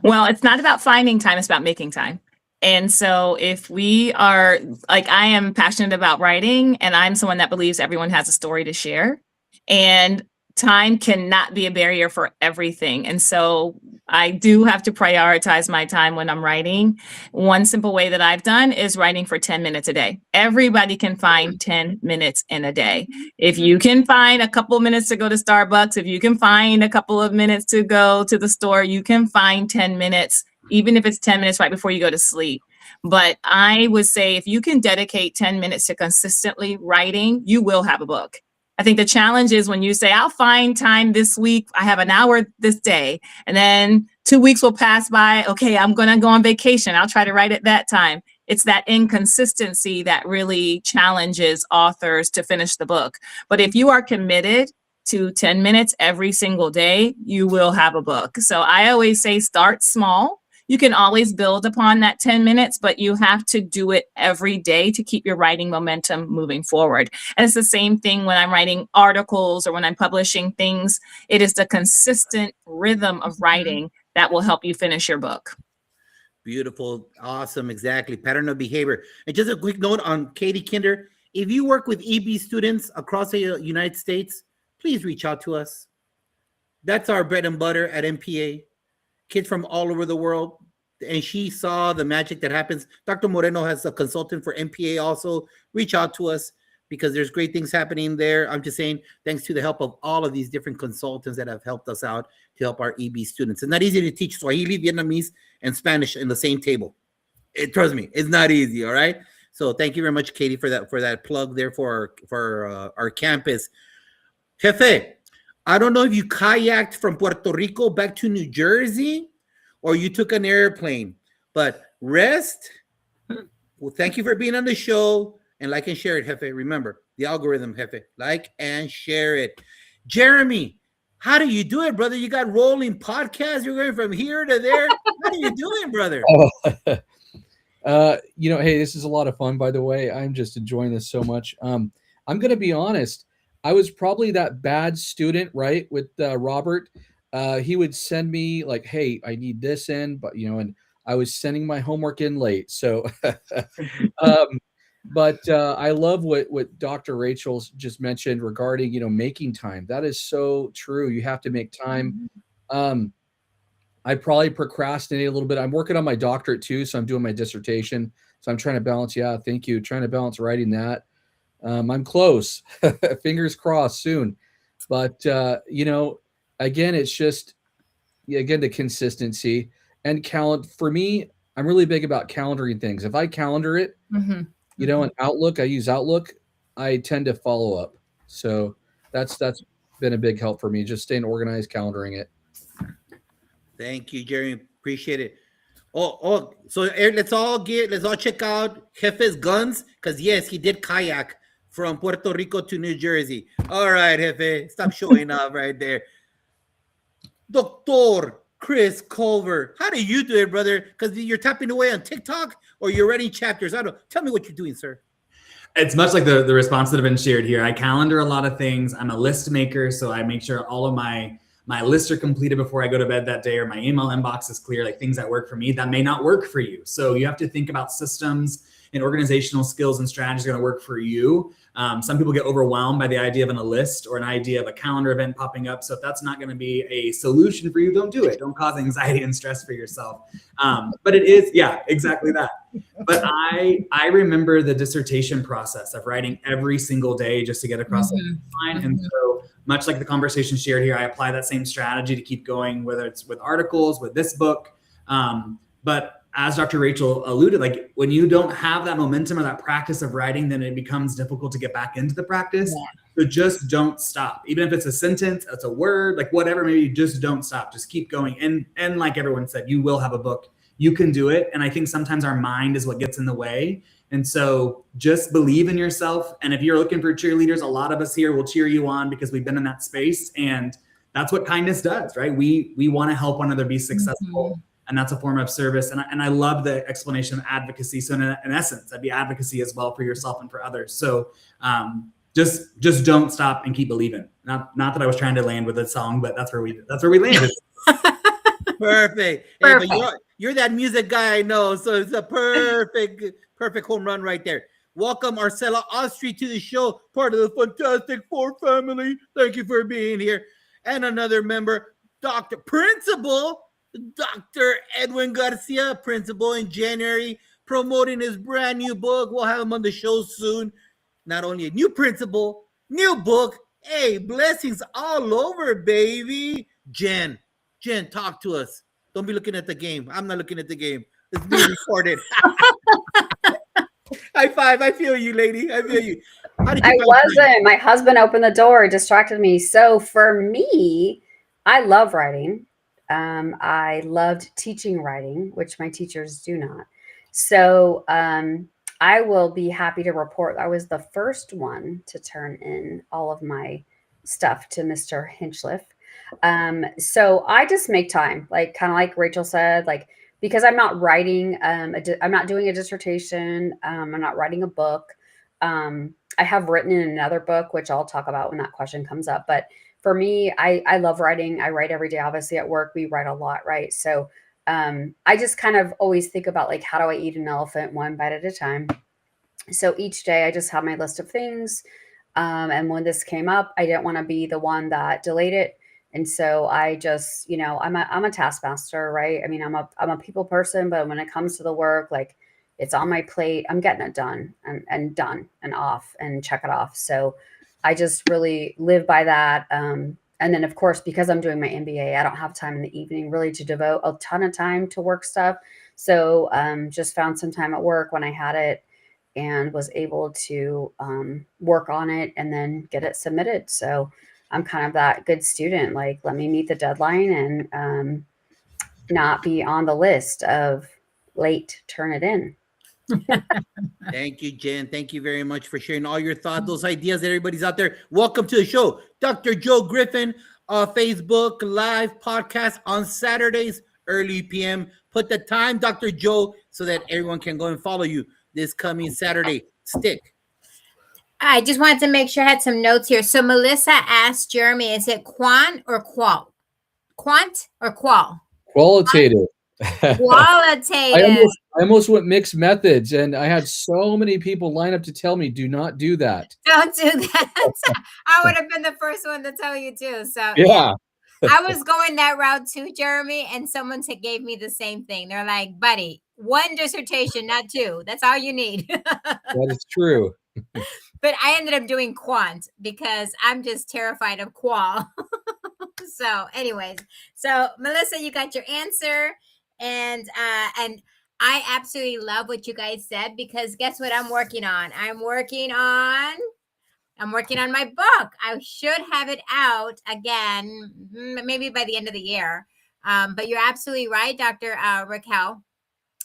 Well, it's not about finding time, it's about making time. And so if we are, like, I am passionate about writing, and I'm someone that believes everyone has a story to share, and time cannot be a barrier for everything. And so I do have to prioritize my time when I'm writing. One simple way that I've done is writing for 10 minutes a day. Everybody can find 10 minutes in a day. If you can find a couple minutes to go to Starbucks, if you can find a couple of minutes to go to the store, you can find 10 minutes, even if it's 10 minutes right before you go to sleep. But I would say if you can dedicate 10 minutes to consistently writing, you will have a book. I think the challenge is when you say, I'll find time this week, I have an hour this day, and then 2 weeks will pass by. Okay, I'm going to go on vacation. I'll try to write at that time. It's that inconsistency that really challenges authors to finish the book. But if you are committed to 10 minutes every single day, you will have a book. So I always say start small. You can always build upon that 10 minutes, but you have to do it every day to keep your writing momentum moving forward. And it's the same thing when I'm writing articles or when I'm publishing things. It is the consistent rhythm of writing that will help you finish your book. Beautiful. Awesome. Exactly. Pattern of behavior. And just a quick note on Katie Kinder. If you work with EB students across the United States, please reach out to us. That's our bread and butter at MPA. Kids from all over the world. And she saw the magic that happens. Dr. Moreno has a consultant for MPA also. Reach out to us because there's great things happening there. I'm just saying, thanks to the help of all of these different consultants that have helped us out to help our EB students. It's not easy to teach Swahili, Vietnamese, and Spanish in the same table. Trust me, it's not easy, all right? So thank you very much, Katie, for that plug there for our campus. Jefe, I don't know if you kayaked from Puerto Rico back to New Jersey or you took an airplane, but rest. Well, thank you for being on the show, and like and share it, Jefe. Remember, the algorithm, Jefe. Like and share it. Jeremy, how do you do it, brother? You got rolling podcasts. You're going from here to there. How are you doing, brother? Hey, this is a lot of fun, by the way. I'm just enjoying this so much. I'm going to be honest. I was probably that bad student, right? With Robert, he would send me like, "Hey, I need this in," but and I was sending my homework in late. So, but I love what Dr. Rachel just mentioned regarding making time. That is so true. You have to make time. I probably procrastinate a little bit. I'm working on my doctorate too, so I'm doing my dissertation. So I'm trying to balance. Yeah, thank you. Trying to balance writing that. I'm close. Fingers crossed soon. But, again, it's just, the consistency and for me, I'm really big about calendaring things. If I calendar it, in Outlook, I use Outlook, I tend to follow up. So that's been a big help for me, just staying organized, calendaring it. Thank you, Jeremy. Appreciate it. So let's all check out Jefe's guns, because yes, he did kayak from Puerto Rico to New Jersey. All right, Jefe, stop showing off right there. Dr. Chris Culver, how do you do it, brother? Because you're tapping away on TikTok or you're writing chapters. Tell me what you're doing, sir. It's much like the response that have been shared here. I calendar a lot of things. I'm a list maker, so I make sure all of my lists are completed before I go to bed that day, or my email inbox is clear, like things that work for me that may not work for you. So you have to think about systems and organizational skills and strategies are going to work for you. Some people get overwhelmed by the idea of a list or an idea of a calendar event popping up. So if that's not going to be a solution for you, don't do it. Don't cause anxiety and stress for yourself. But it is, yeah, exactly that. But I remember the dissertation process of writing every single day just to get across the line. And so much like the conversation shared here, I apply that same strategy to keep going, whether it's with articles, with this book. But as Dr. Rachel alluded, like when you don't have that momentum or that practice of writing, then it becomes difficult to get back into the practice. Yeah. So just don't stop. Even if it's a sentence, it's a word, like whatever, maybe just don't stop. Just keep going. And like everyone said, you will have a book. You can do it. And I think sometimes our mind is what gets in the way. And so just believe in yourself. And if you're looking for cheerleaders, a lot of us here will cheer you on because we've been in that space. And that's what kindness does, right? We want to help one another be successful. And that's a form of service. And I love the explanation of advocacy. So in essence, that'd be advocacy as well for yourself and for others. So just don't stop and keep believing. Not that I was trying to land with a song, but that's where we landed. Perfect. Hey, but you're that music guy I know. So it's a perfect home run right there. Welcome Marcella Ostry to the show, part of the Fantastic Four family. Thank you for being here. And another member, Principal Dr. Edwin Garcia, principal in January, promoting his brand new book. We'll have him on the show soon. Not only a new principal, new book. Hey, blessings all over, baby. Jen, talk to us. Don't be looking at the game. I'm not looking at the game. It's being recorded. High five. I feel you, lady. I feel you. I wasn't. My husband opened the door, distracted me. So for me, I love writing. I loved teaching writing, which my teachers do not. So I will be happy to report I was the first one to turn in all of my stuff to Mr. Hinchliffe. So I just make time, like kind of like Rachel said, like because I'm not writing, I'm not doing a dissertation, I'm not writing a book. I have written in another book, which I'll talk about when that question comes up. But for me, I love writing. I write every day. Obviously at work, we write a lot, right? So I just kind of always think about like, how do I eat an elephant one bite at a time? So each day I just have my list of things. And when this came up, I didn't want to be the one that delayed it. And so I just, I'm a taskmaster, right? I mean, I'm a people person, but when it comes to the work, like it's on my plate, I'm getting it done and done and off and check it off. So I just really live by that. And then of course, because I'm doing my MBA, I don't have time in the evening really to devote a ton of time to work stuff. So just found some time at work when I had it and was able to work on it and then get it submitted. So I'm kind of that good student, like let me meet the deadline and not be on the list of late, turn it in. Thank you, Jen. Thank you very much for sharing all your thoughts, those ideas that everybody's out there. Welcome to the show. Dr. Joe Griffin, Facebook Live podcast on Saturdays, early PM. Put the time, Dr. Joe, so that everyone can go and follow you this coming Saturday. Stick. I just wanted to make sure I had some notes here. So Melissa asked Jeremy, is it quant or qual? Quant or qual? Qualitative. Qualitative. I almost went mixed methods, and I had so many people line up to tell me, do not do that. Don't do that. I would have been the first one to tell you too. So Yeah. I was going that route too, Jeremy, and someone gave me the same thing. They're like, buddy, 1 dissertation, not 2. That's all you need. That is true. But I ended up doing quant because I'm just terrified of qual. So anyways, so Melissa, you got your answer. And I absolutely love what you guys said, because guess what I'm working on? I'm working on my book. I should have it out again, maybe by the end of the year. But you're absolutely right, Dr. Raquel.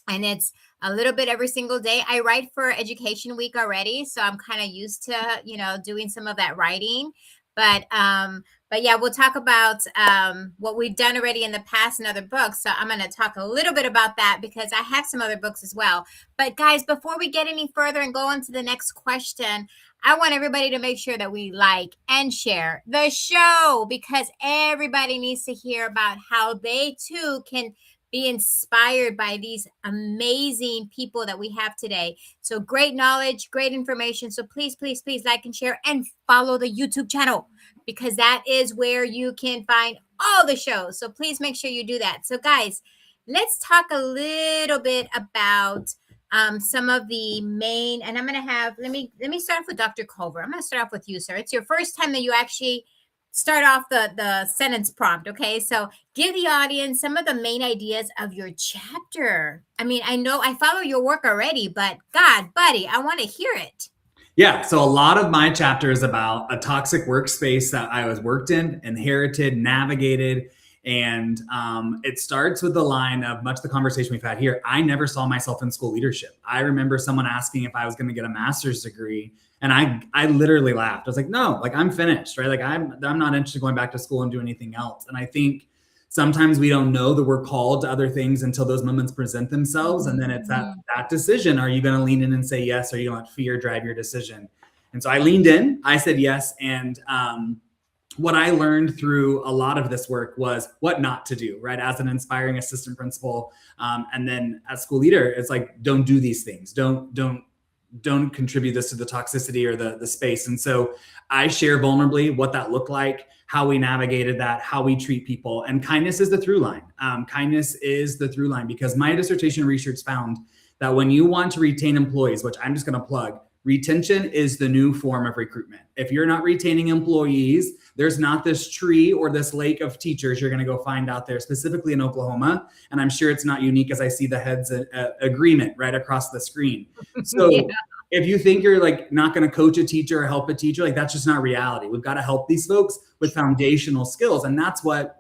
And it's a little bit every single day. I write for Education Week already, so I'm kind of used to, doing some of that writing. But yeah, we'll talk about what we've done already in the past in other books. So I'm going to talk a little bit about that because I have some other books as well. But guys, before we get any further and go on to the next question, I want everybody to make sure that we like and share the show, because everybody needs to hear about how they too can be inspired by these amazing people that we have today. So great knowledge, great information. So please, please, please like and share and follow the YouTube channel, because that is where you can find all the shows. So please make sure you do that. So guys, let's talk a little bit about some of the main, and I'm going to have, let me start off with Dr. Culver. I'm going to start off with you, sir. It's your first time that you actually start off the sentence prompt. Okay. So give the audience some of the main ideas of your chapter. I mean, I know I follow your work already, but God, buddy, I want to hear it. Yeah. So a lot of my chapter is about a toxic workspace that I was worked in, inherited, navigated. And it starts with the line of much of the conversation we've had here. I never saw myself in school leadership. I remember someone asking if I was going to get a master's degree. And I literally laughed. I was like, no, like I'm finished, right? Like I'm not interested in going back to school and do anything else. And I think sometimes we don't know that we're called to other things until those moments present themselves. And then it's that decision. Are you going to lean in and say yes? Or are you going to let fear drive your decision? And so I leaned in, I said yes. And what I learned through a lot of this work was what not to do, right? As an inspiring assistant principal. And then as school leader, it's like, don't do these things. Don't contribute this to the toxicity or the space. And so I share vulnerably what that looked like, how we navigated that, how we treat people. And kindness is the through line. Kindness is the through line, because my dissertation research found that when you want to retain employees, which I'm just going to plug, retention is the new form of recruitment. If you're not retaining employees, there's not this tree or this lake of teachers you're going to go find out there, specifically in Oklahoma. And I'm sure it's not unique, as I see the heads agreement right across the screen. So if you think you're like not going to coach a teacher or help a teacher, like that's just not reality. We've got to help these folks with foundational skills. And that's what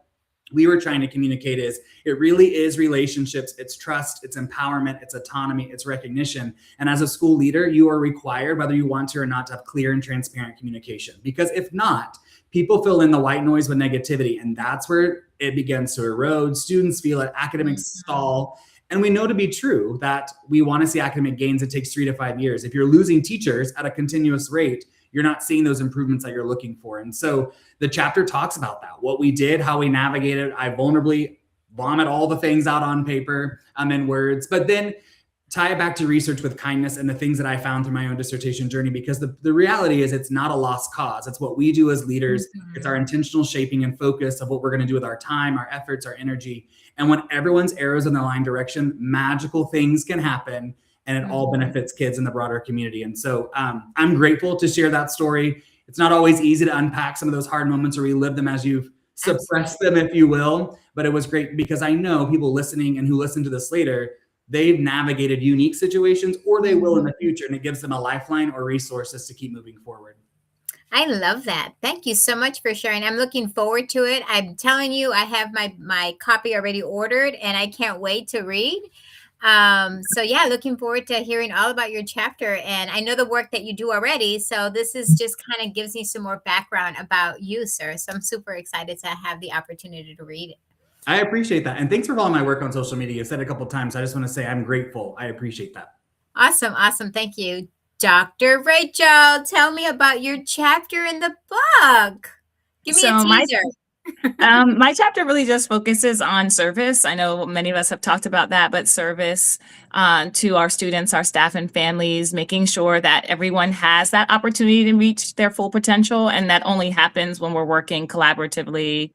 we were trying to communicate is it really is relationships, it's trust, it's empowerment, it's autonomy, it's recognition. And as a school leader, you are required, whether you want to or not, to have clear and transparent communication. Because if not, people fill in the white noise with negativity. And that's where it begins to erode. Students feel that academics stall. And we know to be true that we want to see academic gains. It takes 3 to 5 years. If you're losing teachers at a continuous rate, you're not seeing those improvements that you're looking for. And so the chapter talks about that, what we did, how we navigated. I vulnerably vomit all the things out on paper, in words, but then tie it back to research with kindness and the things that I found through my own dissertation journey, because the reality is it's not a lost cause. It's what we do as leaders. It's our intentional shaping and focus of what we're going to do with our time, our efforts, our energy. And when everyone's arrows in the line direction, magical things can happen, and it all benefits kids in the broader community. And so I'm grateful to share that story. It's not always easy to unpack some of those hard moments or relive them as you've suppressed them, if you will. But it was great because I know people listening and who listen to this later, they've navigated unique situations, or they will in the future, and it gives them a lifeline or resources to keep moving forward. I love that. Thank you so much for sharing. I'm looking forward to it. I'm telling you, I have my copy already ordered, and I can't wait to read. So yeah, looking forward to hearing all about your chapter. And I know the work that you do already. So this is just kind of gives me some more background about you, sir. So I'm super excited to have the opportunity to read it. I appreciate that. And thanks for following my work on social media. I've said it a couple of times. I just want to say I'm grateful. I appreciate that. Awesome. Awesome. Thank you. Dr. Rachel, tell me about your chapter in the book. Give me a teaser. My chapter really just focuses on service. I know many of us have talked about that, but service to our students, our staff, and families, making sure that everyone has that opportunity to reach their full potential. And that only happens when we're working collaboratively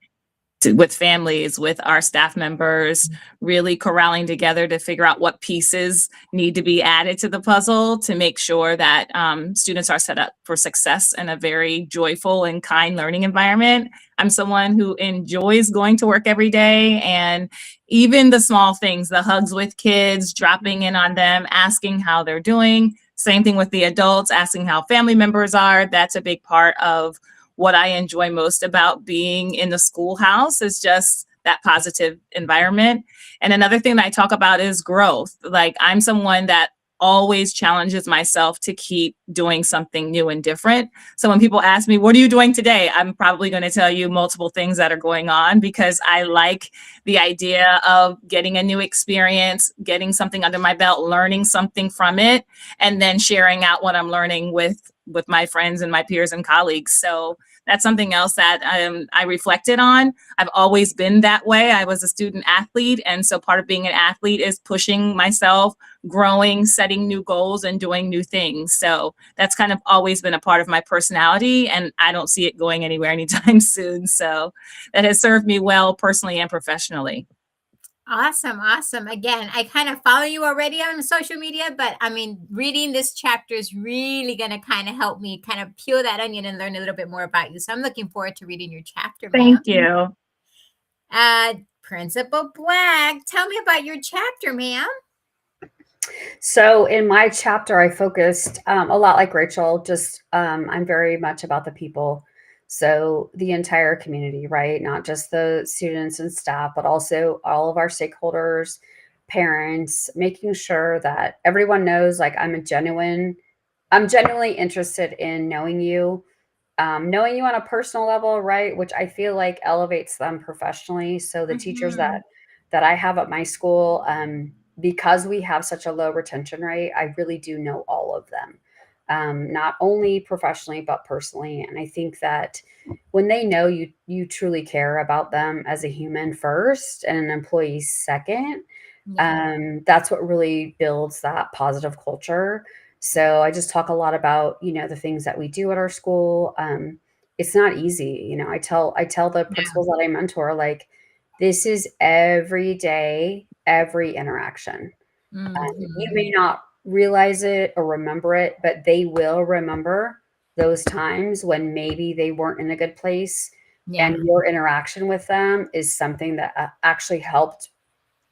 with families, with our staff members, really corralling together to figure out what pieces need to be added to the puzzle to make sure that students are set up for success in a very joyful and kind learning environment. I'm someone who enjoys going to work every day, and even the small things, the hugs with kids, dropping in on them, asking how they're doing. Same thing with the adults, asking how family members are. That's a big part of what I enjoy most about being in the schoolhouse, is just that positive environment. And another thing that I talk about is growth. Like, I'm someone that always challenges myself to keep doing something new and different. So when people ask me, what are you doing today? I'm probably going to tell you multiple things that are going on, because I like the idea of getting a new experience, getting something under my belt, learning something from it, and then sharing out what I'm learning with my friends and my peers and colleagues. So that's something else that I reflected on. I've always been that way. I was a student athlete. And so part of being an athlete is pushing myself, growing, setting new goals, and doing new things. So that's kind of always been a part of my personality, and I don't see it going anywhere anytime soon. So that has served me well personally and professionally. Awesome. Awesome. Again, I kind of follow you already on social media, but I mean, reading this chapter is really going to kind of help me kind of peel that onion and learn a little bit more about you. So I'm looking forward to reading your chapter. Thank you. Principal Black, tell me about your chapter, ma'am. So in my chapter, I focused a lot like Rachel, just I'm very much about the people. So the entire community, right? Not just the students and staff, but also all of our stakeholders, parents, making sure that everyone knows, like, I'm genuinely interested in knowing you on a personal level, right? Which I feel like elevates them professionally. So the teachers that I have at my school, because we have such a low retention rate, I really do know all of them. Not only professionally, but personally. And I think that when they know you truly care about them as a human first and an employee second, that's what really builds that positive culture. So I just talk a lot about, the things that we do at our school. It's not easy. I tell the principals that I mentor, like, this is every day, every interaction. You may not realize it or remember it, but they will remember those times when maybe they weren't in a good place, and your interaction with them is something that actually helped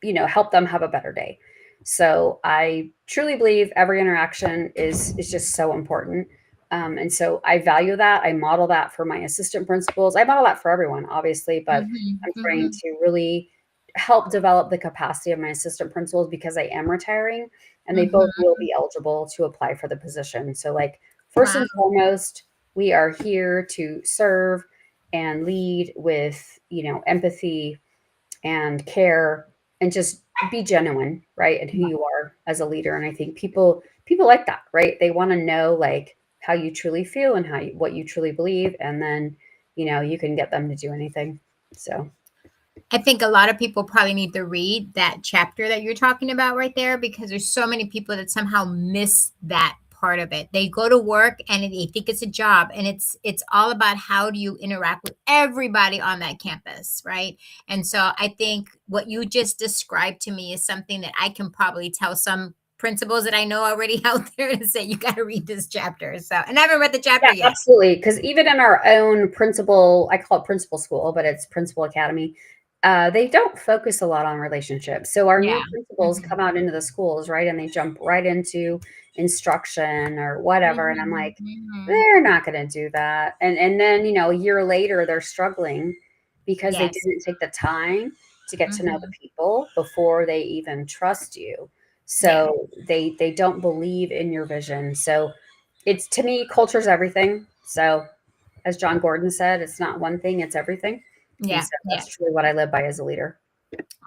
them have a better day. So I truly believe every interaction is just so important. And so I value that. I model that for my assistant principals. I model that for everyone, obviously, but I'm trying to really help develop the capacity of my assistant principals, because I am retiring, and they both will be eligible to apply for the position. So, like, first and foremost, we are here to serve and lead with, empathy and care, and just be genuine, right? And who you are as a leader. And I think people like that, right? They want to know, like, how you truly feel and what you truly believe. And then, you can get them to do anything. So. I think a lot of people probably need to read that chapter that you're talking about right there, because there's so many people that somehow miss that part of it. They go to work and they think it's a job, and it's all about how do you interact with everybody on that campus, right? And so I think what you just described to me is something that I can probably tell some principals that I know already out there to say, you got to read this chapter. So, and I haven't read the chapter Yeah, yet. absolutely. Because even in our own principal, I call it principal school, but it's principal academy. They don't focus a lot on relationships. So our new principals come out into the schools, right? And they jump right into instruction or whatever. And I'm like, they're not going to do that. And then, a year later, they're struggling because they didn't take the time to get to know the people before they even trust you. So they don't believe in your vision. So it's, to me, culture's everything. So as John Gordon said, it's not one thing, it's everything. Yeah. So that's truly what I live by as a leader.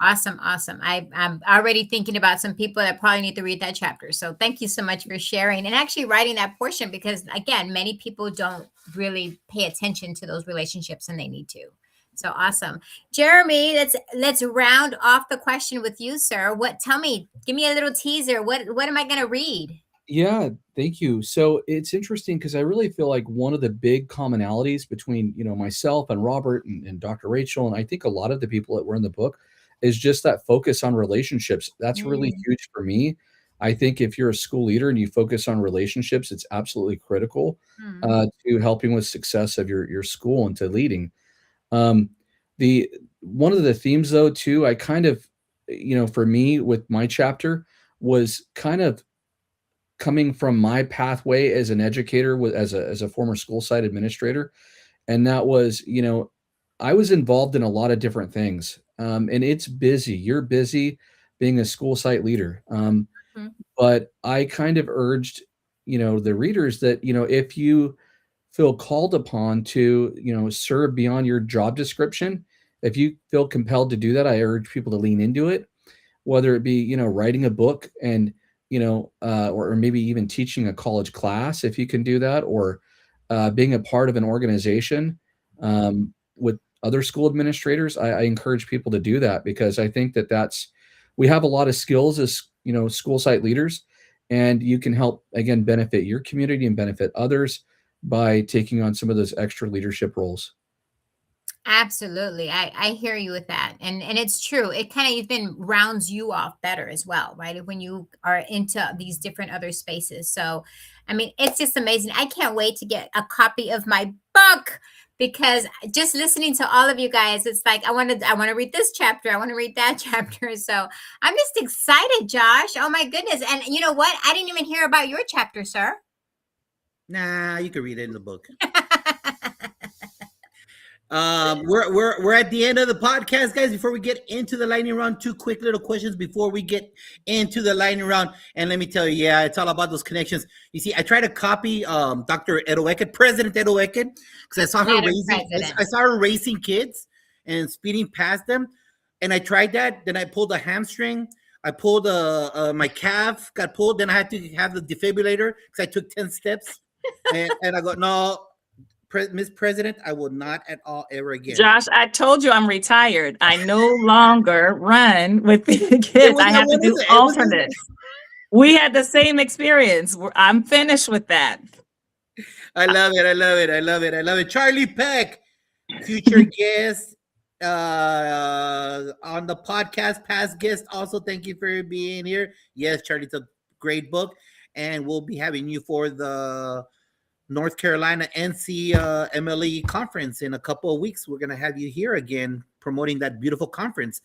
Awesome. I'm already thinking about some people that probably need to read that chapter. So thank you so much for sharing and actually writing that portion, because again, many people don't really pay attention to those relationships, and they need to. So awesome. Jeremy, let's round off the question with you, sir. Give me a little teaser. What am I going to read? Yeah, thank you. So it's interesting because I really feel like one of the big commonalities between, myself and Robert and Dr. Rachel, and I think a lot of the people that were in the book, is just that focus on relationships. That's really huge for me. I think if you're a school leader and you focus on relationships, it's absolutely critical to helping with success of your school and to leading. One of the themes, though, too, I kind of, for me with my chapter, was kind of coming from my pathway as an educator, as a former school site administrator. And that was, I was involved in a lot of different things. And it's busy. You're busy being a school site leader. But I kind of urged, the readers that, if you feel called upon to, serve beyond your job description, if you feel compelled to do that, I urge people to lean into it, whether it be, writing a book and, or maybe even teaching a college class, if you can do that, or being a part of an organization with other school administrators. I encourage people to do that, because I think we have a lot of skills as, school site leaders, and you can help, again, benefit your community and benefit others by taking on some of those extra leadership roles. Absolutely. I hear you with that. And it's true. It kind of even rounds you off better as well, right? When you are into these different other spaces. So, I mean, it's just amazing. I can't wait to get a copy of my book, because just listening to all of you guys, it's like, I want to read this chapter. I want to read that chapter. So I'm just excited, Josh. Oh my goodness. And you know what? I didn't even hear about your chapter, sir. Nah, you can read it in the book. We're at the end of the podcast, guys. Before we get into the lightning round, 2 quick little questions before we get into the lightning round. And let me tell you, it's all about those connections. You see, I tried to copy Dr. Edo Eckert, President Edo Eckert, because I saw her racing kids and speeding past them. And I tried that. Then I pulled a hamstring. I pulled my calf got pulled. Then I had to have the defibrillator because I took 10 steps. and I go, no. Miss President, I will not at all ever again. Josh, I told you I'm retired. I no longer run with the kids. I have to do alternates. We had the same experience. I'm finished with that. I love it. Charlie Peck, future guest on the podcast, past guest. Also, thank you for being here. Yes, Charlie, it's a great book, and we'll be having you for the North Carolina NC-MLE conference in a couple of weeks. We're going to have you here again promoting that beautiful conference.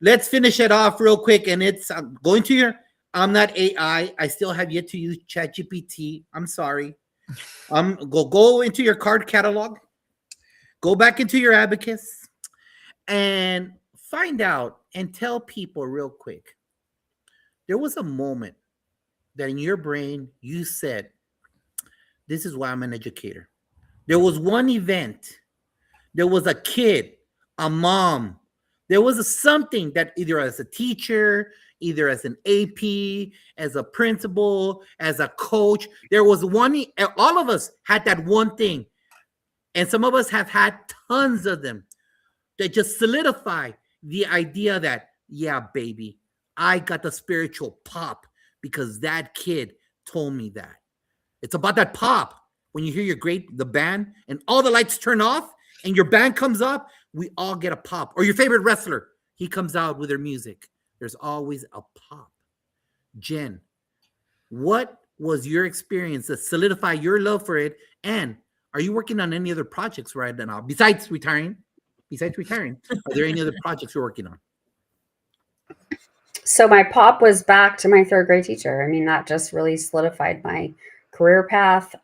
Let's finish it off real quick. And it's going to your, I'm not AI. I still have yet to use ChatGPT. I'm sorry. Go into your card catalog, go back into your abacus, and find out and tell people real quick. There was a moment that in your brain you said, this is why I'm an educator. There was one event. There was a kid, a mom. There was something that either as a teacher, either as an AP, as a principal, as a coach, there was one, all of us had that one thing. And some of us have had tons of them. that just solidify the idea that, yeah, baby, I got the spiritual pop because that kid told me that. It's about that pop. When you hear the band, and all the lights turn off and your band comes up, we all get a pop. Or your favorite wrestler, he comes out with their music. There's always a pop. Jen, what was your experience that solidified your love for it? And are you working on any other projects right now besides retiring? Are there any other projects you're working on? So my pop was back to my third grade teacher. I mean, that just really solidified my career path.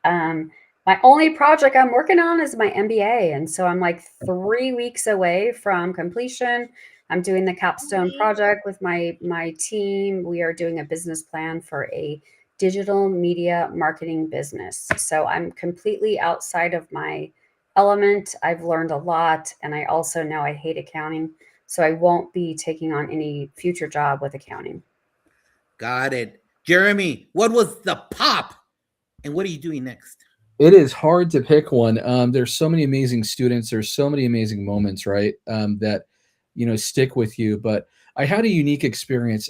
My only project I'm working on is my MBA. And so I'm like 3 weeks away from completion. I'm doing the capstone project with my team. We are doing a business plan for a digital media marketing business. So I'm completely outside of my element. I've learned a lot. And I also know I hate accounting. So I won't be taking on any future job with accounting. Got it. Jeremy, what was the pop? And what are you doing next? It is hard to pick one. There's so many amazing students. There's so many amazing moments, right? That, stick with you. But I had a unique experience.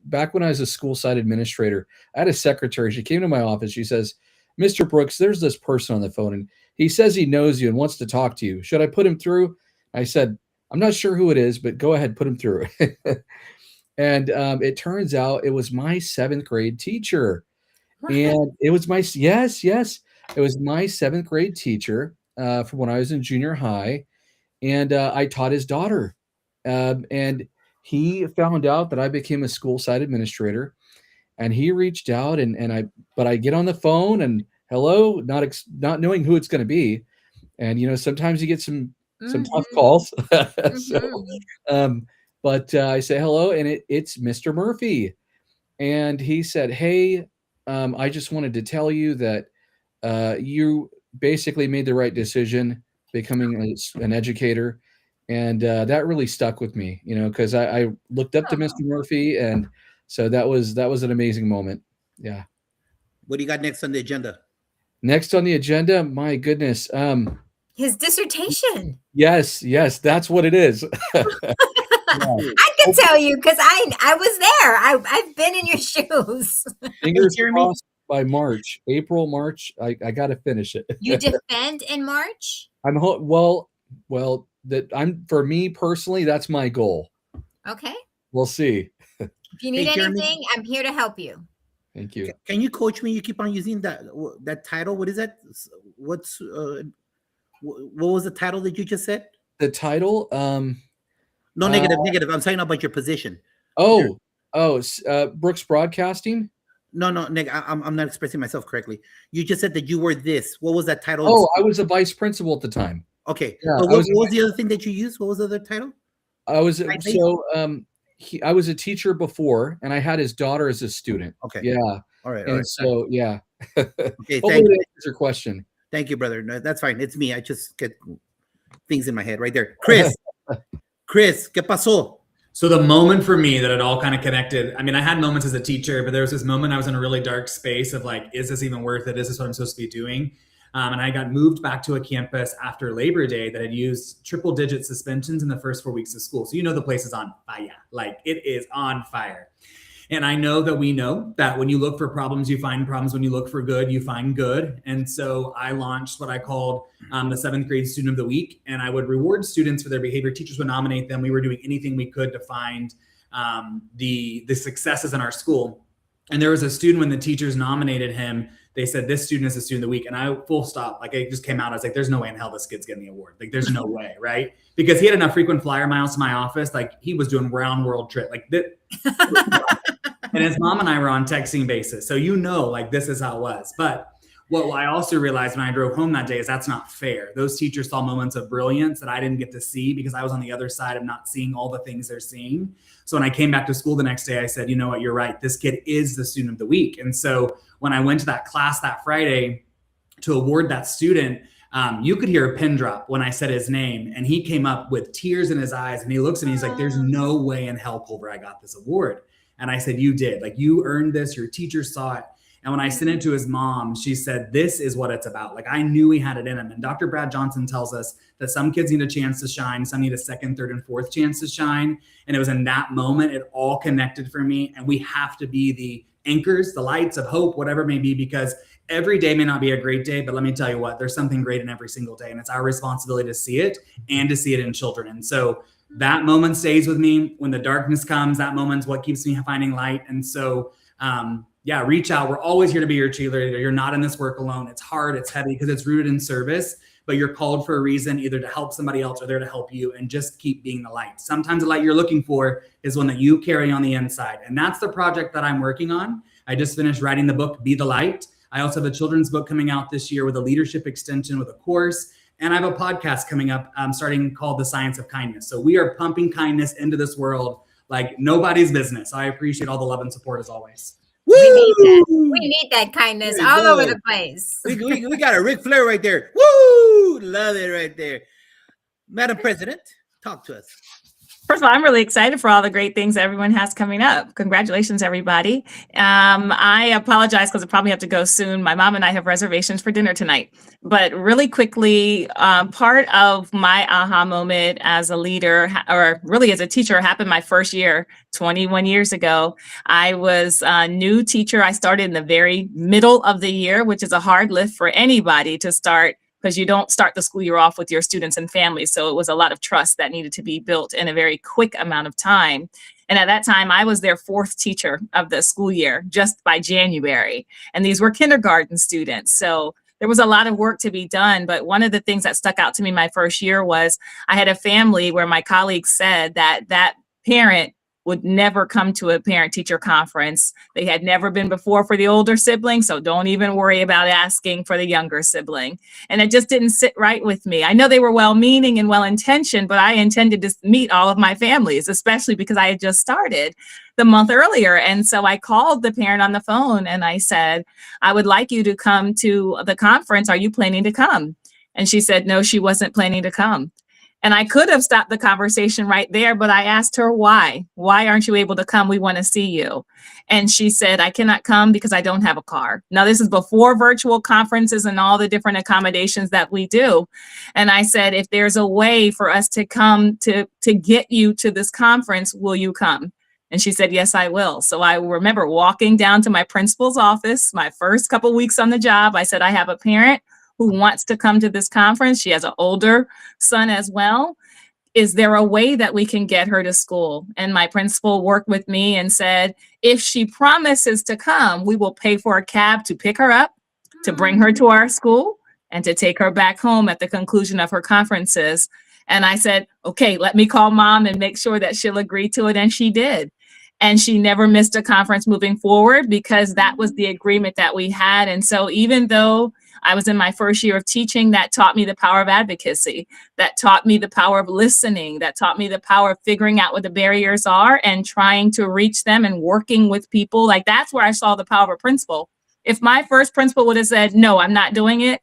Back when I was a school site administrator, I had a secretary. She came to my office. She says, "Mr. Brooks, there's this person on the phone and he says he knows you and wants to talk to you. Should I put him through?" I said, "I'm not sure who it is, but go ahead, put him through." And it turns out it was my 7th grade teacher. And it was yes. It was my 7th grade teacher from when I was in junior high. And I taught his daughter. And he found out that I became a school site administrator. And he reached out but I get on the phone and hello, not knowing who it's going to be. And, sometimes you get some tough calls. But I say hello and it's Mr. Murphy. And he said, "Hey, I just wanted to tell you that you basically made the right decision becoming an educator." And that really stuck with me, because I looked up to Mr. Murphy. And so that was an amazing moment. Yeah. What do you got next on the agenda? Next on the agenda, my goodness. His dissertation. Yes, that's what it is. I can tell you because I was there. I've been in your shoes. Fingers crossed by April, March. I got to finish it. You defend in March? For me personally, that's my goal. Okay. We'll see. If you need Jeremy, anything, I'm here to help you. Thank you. Can you coach me? You keep on using that title. What is that? What was the title that you just said? The title? No, negative. I'm saying about your position. Brooks Broadcasting? No, Nick, I'm not expressing myself correctly. You just said that you were this. What was that title? Oh, I was a vice principal at the time. Okay. Yeah, what was the other thing that you used? What was the other title? I was a teacher before, and I had his daughter as a student. Okay. Yeah. All right. And so, yeah. Okay. Hopefully that answers your question. Thank you, brother. No, that's fine. It's me. I just get things in my head right there. Chris, ¿qué pasó? So the moment for me that it all kind of connected, I mean, I had moments as a teacher, but there was this moment I was in a really dark space of like, is this even worth it? Is this what I'm supposed to be doing? And I got moved back to a campus after Labor Day that had used triple-digit suspensions in the first 4 weeks of school. So the place is on fire. Like, it is on fire. And I know that we know that when you look for problems, you find problems. When you look for good, you find good. And so I launched what I called the 7th grade student of the week. And I would reward students for their behavior. Teachers would nominate them. We were doing anything we could to find the successes in our school. And there was a student, when the teachers nominated him, they said, "This student is the student of the week." And I full stop, like it just came out. I was like, there's no way in hell this kid's getting the award. Like, there's no way, right? Because he had enough frequent flyer miles to my office. Like, he was doing round world trip. Like that. And his mom and I were on texting basis. So, like this is how it was. But what I also realized when I drove home that day is that's not fair. Those teachers saw moments of brilliance that I didn't get to see because I was on the other side of not seeing all the things they're seeing. So when I came back to school the next day, I said, "You know what, you're right. This kid is the student of the week." And so when I went to that class that Friday to award that student, you could hear a pin drop when I said his name, and he came up with tears in his eyes, and he looks at me, he's like, "There's no way in hell, Culver, I got this award." And I said, "You did. Like, you earned this. Your teacher saw it." And when I sent it to his mom, she said, this is what it's about. Like, I knew he had it in him. And Dr. Brad Johnson tells us that some kids need a chance to shine. Some need a second, third, and fourth chance to shine. And it was in that moment, it all connected for me. And we have to be the anchors, the lights of hope, whatever it may be, because every day may not be a great day, but let me tell you what, there's something great in every single day. And it's our responsibility to see it and to see it in children. And so that moment stays with me. When the darkness comes, that moment's what keeps me finding light. And so, yeah, reach out. We're always here to be your cheerleader. You're not in this work alone. It's hard, it's heavy, because it's rooted in service, but you're called for a reason, either to help somebody else or there to help you, and just keep being the light. Sometimes the light you're looking for is one that you carry on the inside. And that's the project that I'm working on. I just finished writing the book, Be the Light. I also have a children's book coming out this year with a leadership extension with a course. And I have a podcast coming up starting called The Science of Kindness. So we are pumping kindness into this world like nobody's business. I appreciate all the love and support as always. We need that. We need that kindness all over the place. We got a Ric Flair right there. Woo! Love it right there. Madam President, talk to us. First of all, I'm really excited for all the great things everyone has coming up. Congratulations, everybody. I apologize because I probably have to go soon. My mom and I have reservations for dinner tonight. But really quickly, part of my aha moment as a leader, or really as a teacher, happened my first year, 21 years ago. I was a new teacher. I started in the very middle of the year, which is a hard lift for anybody to start, because you don't start the school year off with your students and families. So it was a lot of trust that needed to be built in a very quick amount of time. And at that time, I was their fourth teacher of the school year, just by January. And these were kindergarten students. So there was a lot of work to be done. But one of the things that stuck out to me my first year was I had a family where my colleagues said that that parent would never come to a parent-teacher conference. They had never been before for the older sibling, so don't even worry about asking for the younger sibling. And it just didn't sit right with me. I know they were well-meaning and well-intentioned, but I intended to meet all of my families, especially because I had just started the month earlier. And so I called the parent on the phone and I said, I would like you to come to the conference. Are you planning to come? And she said, no, she wasn't planning to come. And I could have stopped the conversation right there, but I asked her why. Why aren't you able to come? We want to see you. And she said, I cannot come because I don't have a car. Now, this is before virtual conferences and all the different accommodations that we do. And I said, if there's a way for us to come to get you to this conference, will you come? And she said, yes, I will. So I remember walking down to my principal's office, my first couple weeks on the job. I said, I have a parent who wants to come to this conference. She has an older son as well. Is there a way that we can get her to school? And my principal worked with me and said, if she promises to come, we will pay for a cab to pick her up, to bring her to our school, and to take her back home at the conclusion of her conferences. And I said, okay, let me call mom and make sure that she'll agree to it. And she did. And she never missed a conference moving forward because that was the agreement that we had. And so even though I was in my first year of teaching, that taught me the power of advocacy, that taught me the power of listening, that taught me the power of figuring out what the barriers are and trying to reach them and working with people. Like, that's where I saw the power of a principal. If my first principal would have said, no, I'm not doing it,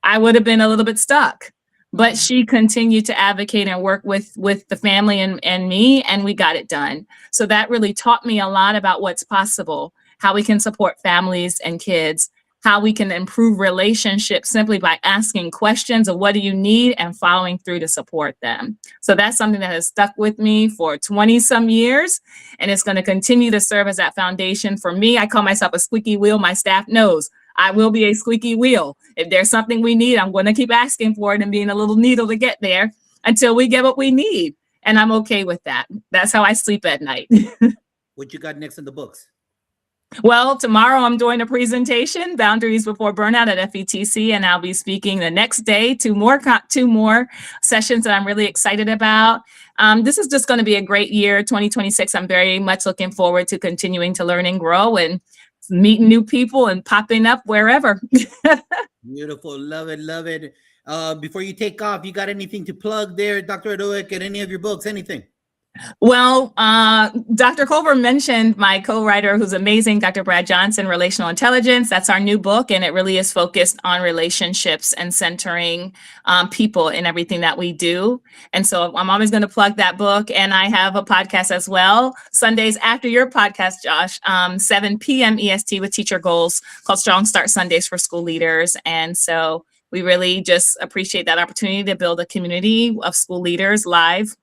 I would have been a little bit stuck. But she continued to advocate and work with the family and me, and we got it done. So that really taught me a lot about what's possible, how we can support families and kids, how we can improve relationships simply by asking questions of what do you need and following through to support them. So that's something that has stuck with me for 20 some years, and it's going to continue to serve as that foundation for me. I call myself a squeaky wheel. My staff knows I will be a squeaky wheel. If there's something we need, I'm going to keep asking for it and being a little needle to get there until we get what we need. And I'm okay with that. That's how I sleep at night. What you got next in the books? Well, tomorrow I'm doing a presentation, Boundaries Before Burnout at FETC, and I'll be speaking the next day, two more sessions that I'm really excited about. This is just going to be a great year, 2026. I'm very much looking forward to continuing to learn and grow and meeting new people and popping up wherever. Beautiful. Love it. Love it. Before you take off, you got anything to plug there, Dr. Odoek, and any of your books, anything? Well, Dr. Culver mentioned my co-writer, who's amazing, Dr. Brad Johnson, Relational Intelligence. That's our new book, and it really is focused on relationships and centering people in everything that we do. And so I'm always going to plug that book. And I have a podcast as well, Sundays after your podcast, Josh, 7 p.m. EST with Teacher Goals, called Strong Start Sundays for School Leaders. And so we really just appreciate that opportunity to build a community of school leaders live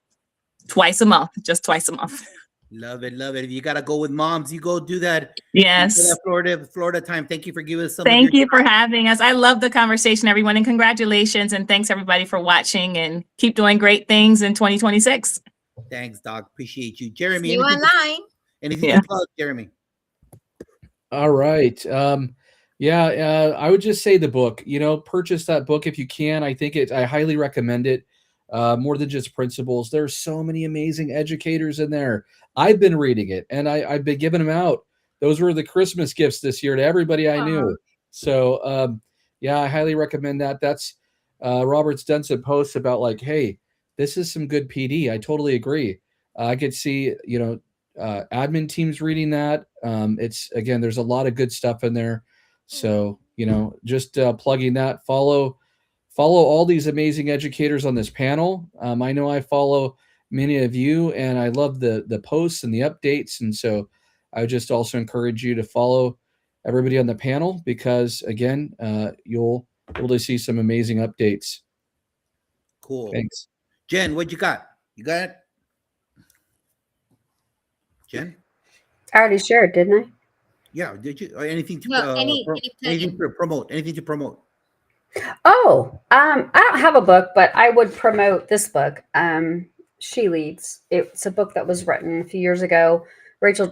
twice a month, just twice a month. Love it, love it. If you gotta go with moms, you go do that. Yes. Do that Florida time. Thank you for giving us some. Thank you for having us. I love the conversation, everyone, and congratulations. And thanks everybody for watching, and keep doing great things in 2026. Thanks, Doc. Appreciate you. Jeremy. See you online. Anything to plug, Jeremy? All right. I would just say the book, purchase that book if you can. I highly recommend it. More than just principles. There's so many amazing educators in there. I've been reading it, and I've been giving them out. Those were the Christmas gifts this year to everybody I knew. So, I highly recommend that. That's Robert's done some posts about like, hey, this is some good PD. I totally agree. I could see, admin teams reading that. There's a lot of good stuff in there. So, just plugging that. Follow all these amazing educators on this panel. I know I follow many of you, and I love the posts and the updates. And so I would just also encourage you to follow everybody on the panel, because again, you'll be able to see some amazing updates. Cool. Thanks. Jen, what you got? You got it? Jen? I already shared, didn't I? Yeah, did you? Or anything to Anything to promote? Anything to promote? Oh, I don't have a book, but I would promote this book. She Leads. It's a book that was written a few years ago.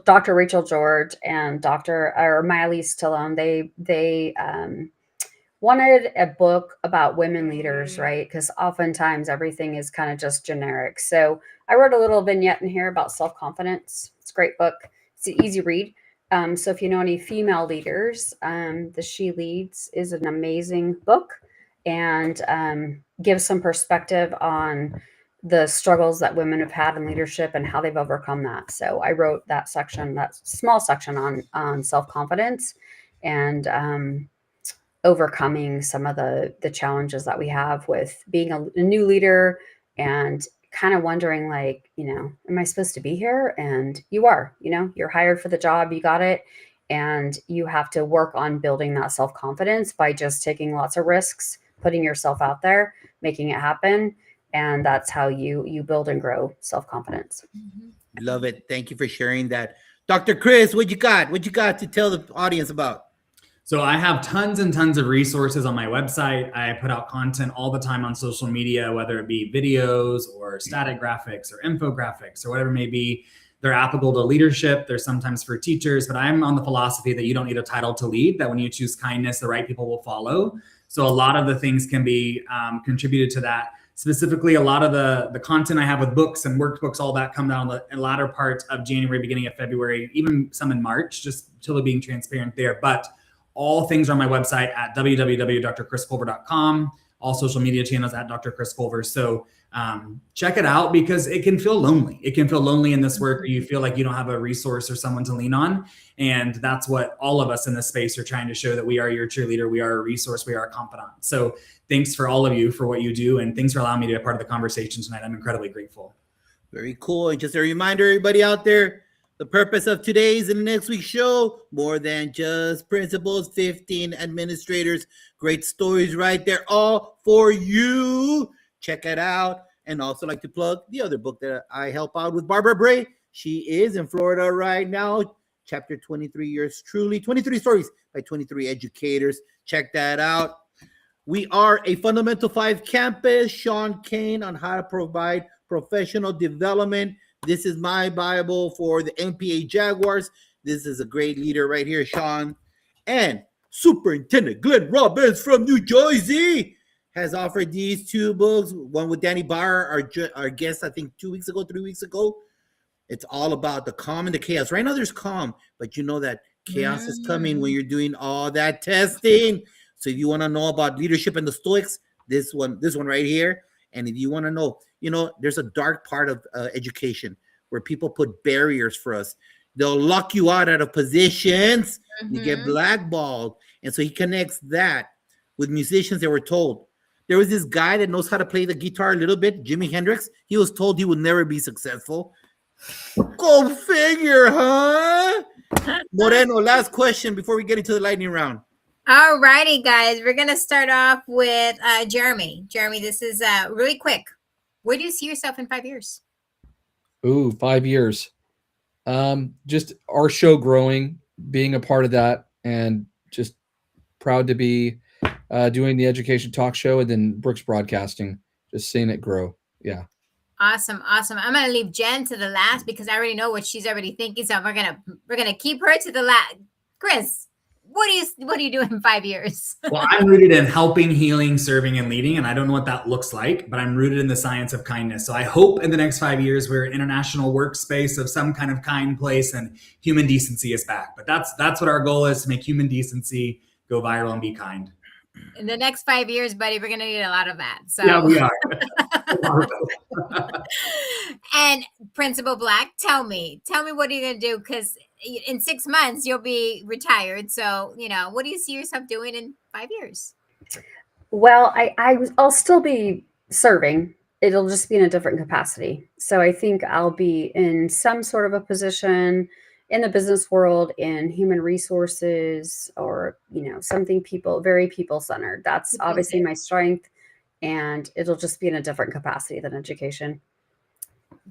Dr. Rachel George and Miley Stallone, they wanted a book about women leaders, right? Because oftentimes everything is kind of just generic. So I wrote a little vignette in here about self-confidence. It's a great book. It's an easy read. So if you know any female leaders, the She Leads is an amazing book, and gives some perspective on the struggles that women have had in leadership and how they've overcome that. So I wrote that small section on self-confidence and overcoming some of the challenges that we have with being a new leader, and kind of wondering, like, am I supposed to be here? And you are, you're hired for the job, you got it. And you have to work on building that self-confidence by just taking lots of risks, putting yourself out there, making it happen. And that's how you build and grow self-confidence. Love it. Thank you for sharing that. Dr. Chris, what you got? What you got to tell the audience about? So I have tons and tons of resources on my website. I put out content all the time on social media, whether it be videos or static graphics or infographics or whatever it may be. They're applicable to leadership. They're sometimes for teachers, but I'm on the philosophy that you don't need a title to lead, that when you choose kindness, the right people will follow. So a lot of the things can be contributed to that. Specifically, a lot of the content I have with books and workbooks, all that come down the latter part of January, beginning of February, even some in March, just totally being transparent there. But all things are on my website at www.drchrisculver.com. All social media channels at Dr. Chris Culver. So check it out, because it can feel lonely. It can feel lonely in this work where you feel like you don't have a resource or someone to lean on. And that's what all of us in this space are trying to show, that we are your cheerleader. We are a resource. We are a confidant. So thanks for all of you for what you do. And thanks for allowing me to be a part of the conversation tonight. I'm incredibly grateful. Very cool. And just a reminder, everybody out there, the purpose of today's and next week's show, more than just principals, 15 administrators, great stories right there, all for you. Check it out. And also like to plug the other book that I help out with, Barbara Bray. She is in Florida right now. Chapter 23, yours truly, 23 stories by 23 educators. Check that out. We are a Fundamental 5 campus. Sean Kane on how to provide professional development. This is my Bible for the MPA Jaguars. This is a great leader right here, Sean. And Superintendent Glenn Robbins from New Jersey has offered these two books. One with Danny Barr, our guest, I think 3 weeks ago. It's all about the calm and the chaos. Right now there's calm, but you know that chaos is coming when you're doing all that testing. So if you want to know about leadership and the Stoics, this one right here. And if you want to know, there's a dark part of education where people put barriers for us. They'll lock you out of positions. You get blackballed. And so he connects that with musicians that were told. There was this guy that knows how to play the guitar a little bit, Jimi Hendrix. He was told he would never be successful. Go figure, huh? Moreno, last question before we get into the lightning round. All righty, guys. We're going to start off with Jeremy. Jeremy, this is really quick. Where do you see yourself in 5 years? Ooh, 5 years. Just our show growing, being a part of that, and just proud to be doing the education talk show and then Brooks Broadcasting, just seeing it grow. Yeah. Awesome. I'm gonna leave Jen to the last because I already know what she's already thinking. So we're gonna keep her to the last. Chris, what do you do in 5 years? Well, I'm rooted in helping, healing, serving, and leading, and I don't know what that looks like, but I'm rooted in the science of kindness. So I hope in the next 5 years we're an international workspace of some kind of kind place, and human decency is back. But that's what our goal is, to make human decency go viral and be kind. In the next 5 years, buddy, we're gonna need a lot of that. So yeah, we are. And Principal Black, tell me what are you gonna do? Because in 6 months you'll be retired. So what do you see yourself doing in 5 years? Well, I'll still be serving. It'll just be in a different capacity. So I think I'll be in some sort of a position in the business world, in human resources, or something very people-centered. That's obviously my strength, and it'll just be in a different capacity than education.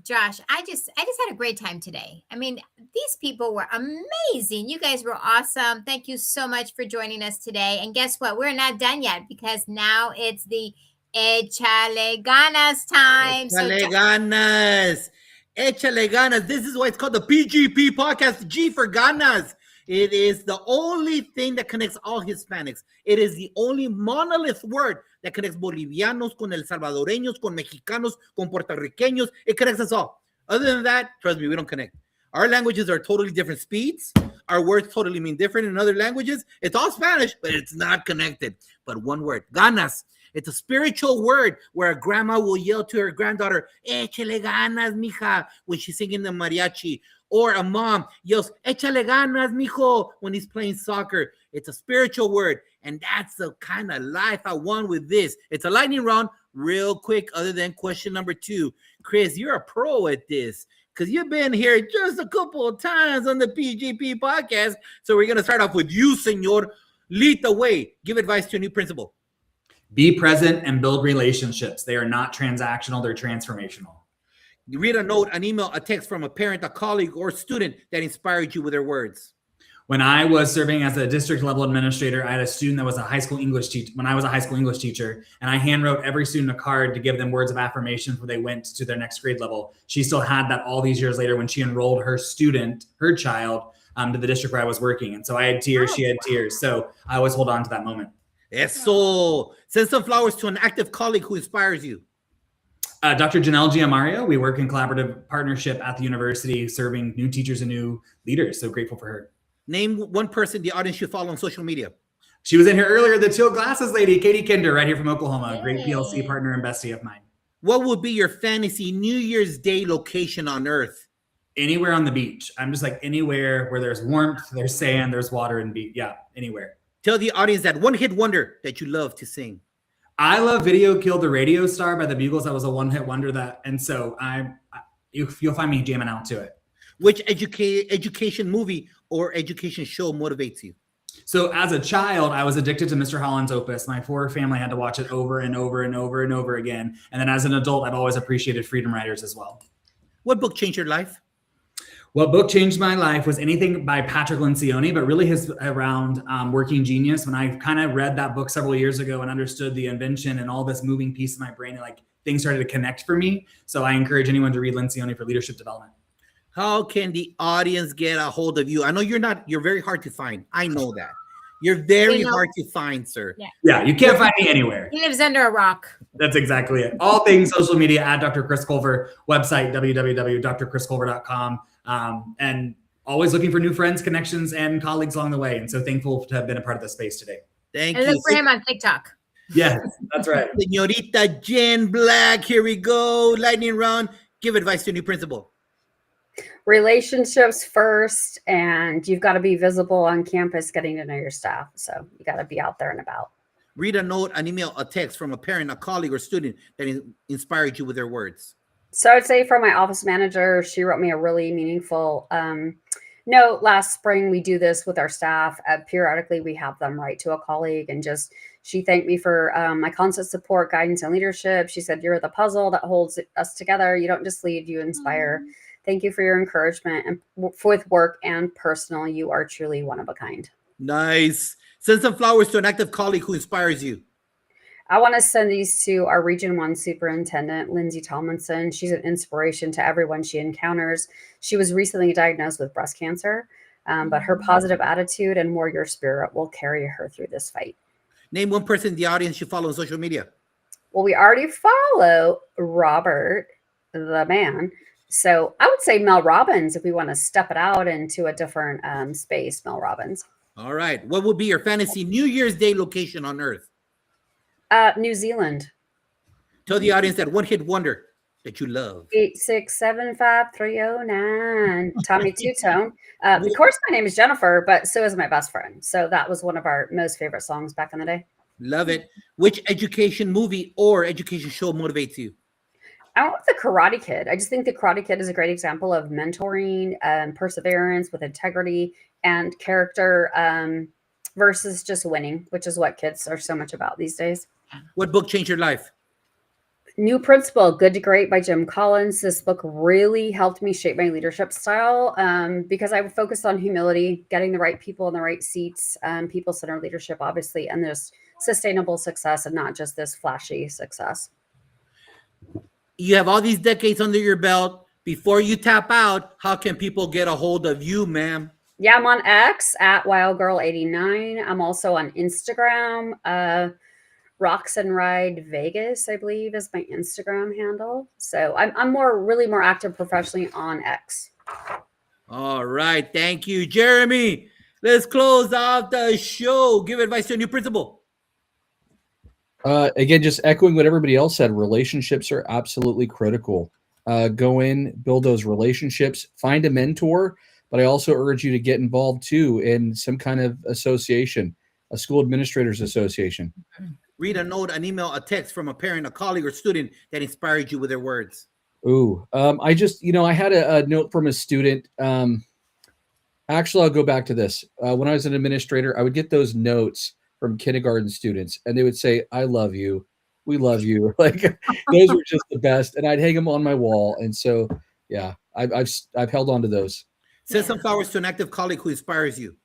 Josh, I just had a great time today. I mean, these people were amazing. You guys were awesome. Thank you so much for joining us today. And guess what? We're not done yet, because now it's the Échale Ganas time. Échale Ganas. Échale Ganas. This is why it's called the PGP podcast. G for Ganas. It is the only thing that connects all Hispanics. It is the only monolith word that connects Bolivianos con El Salvadoreños, con Mexicanos, con Puertorriqueños. It connects us all. Other than that, trust me, we don't connect. Our languages are totally different speeds. Our words totally mean different in other languages. It's all Spanish, but it's not connected. But one word, ganas. It's a spiritual word where a grandma will yell to her granddaughter, échale ganas, mija, when she's singing the mariachi. Or a mom yells, échale ganas, mijo, when he's playing soccer. It's a spiritual word. And that's the kind of life I want with this. It's a lightning round, real quick, other than question number 2. Chris, you're a pro at this, because you've been here just a couple of times on the PGP podcast. So we're going to start off with you, senor. Lead the way. Give advice to a new principal. Be present and build relationships. They are not transactional, they're transformational. You read a note, an email, a text from a parent, a colleague, or student that inspired you with their words. When I was serving as a district level administrator, I had a student that was a high school English teacher. When I was a high school English teacher, and I handwrote every student a card to give them words of affirmation before they went to their next grade level. She still had that all these years later when she enrolled her child, to the district where I was working. And so I had tears, she had tears. So I always hold on to that moment. Eso. Send some flowers to an active colleague who inspires you. Dr. Janelle Giamario. We work in collaborative partnership at the university, serving new teachers and new leaders. So grateful for her. Name one person the audience should follow on social media. She was in here earlier, the teal glasses lady, Katie Kinder, right here from Oklahoma. Great PLC partner and bestie of mine. What would be your fantasy New Year's Day location on Earth? Anywhere on the beach. I'm just like anywhere where there's warmth, there's sand, there's water, and beach. Yeah, anywhere. Tell the audience that one-hit wonder that you love to sing. I love Video Killed the Radio Star by the Bugles. That was a one-hit wonder and so you'll find me jamming out to it. Which education movie or education show motivates you? So as a child, I was addicted to Mr. Holland's Opus. My poor family had to watch it over and over and over and over again. And then as an adult, I've always appreciated Freedom Writers as well. What book changed your life? What book changed my life was anything by Patrick Lencioni, but really his around Working Genius. When I kind of read that book several years ago and understood the invention and all this moving piece in my brain, like things started to connect for me. So I encourage anyone to read Lencioni for leadership development. How can the audience get a hold of you? I know you're very hard to find. I know that. You're very hard to find, sir. Yeah, you can't find me anywhere. He lives under a rock. That's exactly it. All things social media at Dr. Chris Culver, website www.drchrisculver.com. And always looking for new friends, connections, and colleagues along the way. And so thankful to have been a part of this space today. Thank you. And look for him on TikTok. Yes, that's right. Señorita Jen Black, here we go. Lightning round. Give advice to a new principal. relationships first, and you've got to be visible on campus, getting to know your staff. So you got to be out there and about. Read a note, an email, a text from a parent, a colleague, or student that inspired you with their words. So I'd say from my office manager, she wrote me a really meaningful note last spring. We do this with our staff. Periodically, we have them write to a colleague, and she thanked me for my constant support, guidance, and leadership. She said, "You're the puzzle that holds us together. You don't just lead, you inspire. Thank you for your encouragement and with work and personal. You are truly one of a kind." Nice. Send some flowers to an active colleague who inspires you. I want to send these to our Region 1 Superintendent, Lindsay Tomlinson. She's an inspiration to everyone she encounters. She was recently diagnosed with breast cancer, but her positive attitude and warrior spirit will carry her through this fight. Name one person in the audience you follow on social media. Well, we already follow Robert, the man. So I would say Mel Robbins, if we want to step it out into a different space, Mel Robbins. All right. What would be your fantasy New Year's Day location on Earth? New Zealand. Tell the audience that one-hit wonder that you love. 8675309. Tommy Two-Tone. Of course, my name is Jennifer, but so is my best friend. So that was one of our most favorite songs back in the day. Love it. Which education movie or education show motivates you? I went with The Karate Kid. I just think The Karate Kid is a great example of mentoring, perseverance with integrity and character versus just winning, which is what kids are so much about these days. What book changed your life? New Principle, Good to Great by Jim Collins. This book really helped me shape my leadership style because I focused on humility, getting the right people in the right seats, people-centered leadership, obviously, and this sustainable success and not just this flashy success. You have all these decades under your belt. Before you tap out, how can people get a hold of you, ma'am? Yeah, I'm on X at WildGirl89. I'm also on Instagram. Rocks and Ride Vegas, I believe, is my Instagram handle. So I'm really more active professionally on X. All right. Thank you, Jeremy. Let's close out the show. Give advice to a new principal. Again, just echoing what everybody else said, relationships are absolutely critical. Go in, build those relationships, find a mentor, but I also urge you to get involved too in some kind of association, a school administrators association. Read a note, an email, a text from a parent, a colleague, or student that inspired you with their words. Ooh, I just, I had a note from a student. Actually, I'll go back to this. When I was an administrator, I would get those notes from kindergarten students, and they would say, "I love you. We love you." Like those were just the best, and I'd hang them on my wall. And so, yeah, I've held on to those. Send some flowers to an active colleague who inspires you.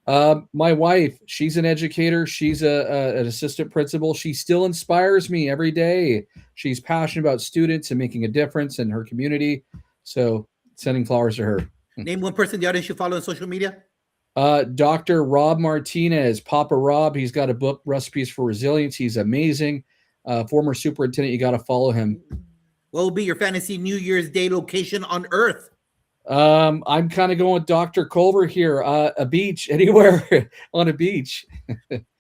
My wife, she's an educator. She's an assistant principal. She still inspires me every day. She's passionate about students and making a difference in her community. So sending flowers to her. Name one person in the audience you follow on social media. Dr. Rob Martinez, Papa Rob. He's got a book, Recipes for Resilience. He's amazing. Former superintendent. You got to follow him. What will be your fantasy New Year's Day location on Earth? I'm kind of going with Dr. Culver here. A beach, anywhere on a beach.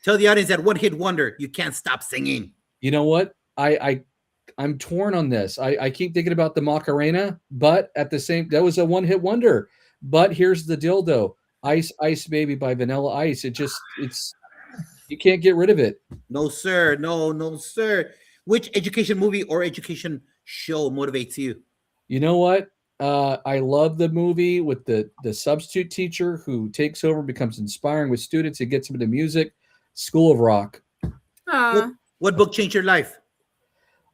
Tell the audience that one-hit wonder, you can't stop singing. You know what? I'm torn on this. I keep thinking about the Macarena, but at the same, that was a one-hit wonder. But here's the deal, though. Ice Ice Baby by Vanilla Ice. It's you can't get rid of it. No, sir. No, sir. Which education movie or education show motivates you? You know what? I love the movie with the substitute teacher who takes over, becomes inspiring with students. It gets them into music. School of Rock. What book changed your life?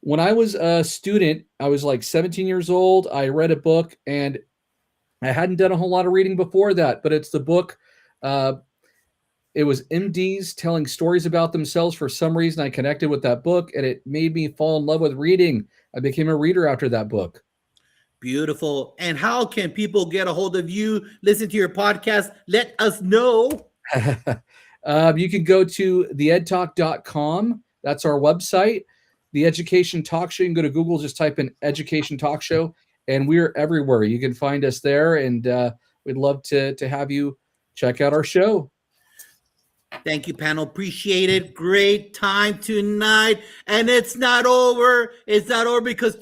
When I was a student, I was like 17 years old. I read a book, and I hadn't done a whole lot of reading before that, but it's the book. It was MDs telling stories about themselves. For some reason, I connected with that book, and it made me fall in love with reading. I became a reader after that book. Beautiful. And how can people get a hold of you, listen to your podcast? Let us know. You can go to theedtalk.com. That's our website. The Education Talk Show. You can go to Google, just type in Education Talk Show, and we're everywhere. You can find us there, and we'd love to have you check out our show. Thank you, panel. Appreciate it. Great time tonight. And it's not over. It's not over because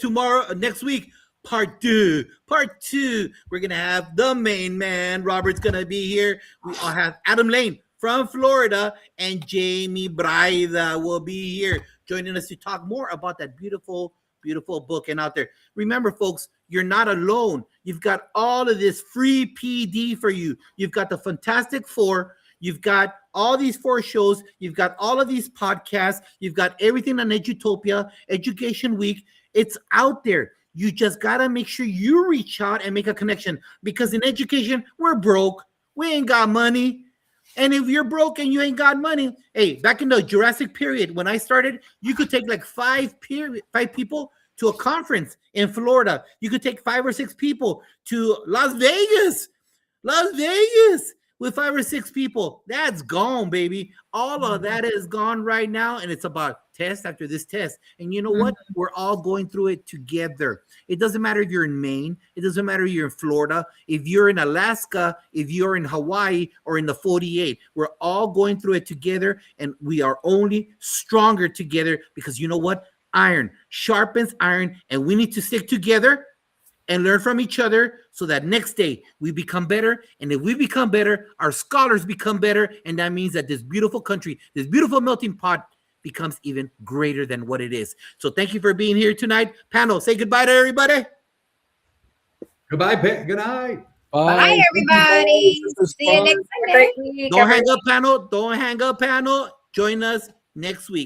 next week, part two. Part two, we're going to have the main man. Robert's going to be here. We all have Adam Lane from Florida, and Jamie Braida will be here joining us to talk more about that beautiful, beautiful book. And out there, remember, folks, you're not alone. You've got all of this free PD for you. You've got the Fantastic Four. You've got all these 4 shows. You've got all of these podcasts. You've got everything on Edutopia, Education Week. It's out there. You just got to make sure you reach out and make a connection, because in education, we're broke. We ain't got money. And if you're broke and you ain't got money, hey, back in the Jurassic period, when I started, you could take like 5 people to a conference in Florida. You could take 5 or 6 people to Las Vegas with 5 or 6 people. That's gone, baby. All of that is gone right now. And it's about test after this test. And you know what? We're all going through it together. It doesn't matter if you're in Maine. It doesn't matter if you're in Florida. If you're in Alaska, if you're in Hawaii or in the 48, we're all going through it together. And we are only stronger together, because you know what? Iron sharpens iron, and we need to stick together and learn from each other so that next day we become better. And if we become better, our scholars become better. And that means that this beautiful country, this beautiful melting pot, becomes even greater than what it is. So thank you for being here tonight. Panel, say goodbye to everybody. Goodbye. Good night. Bye, everybody. See you next Sunday. Don't hang up, panel. Don't hang up, panel. Join us next week.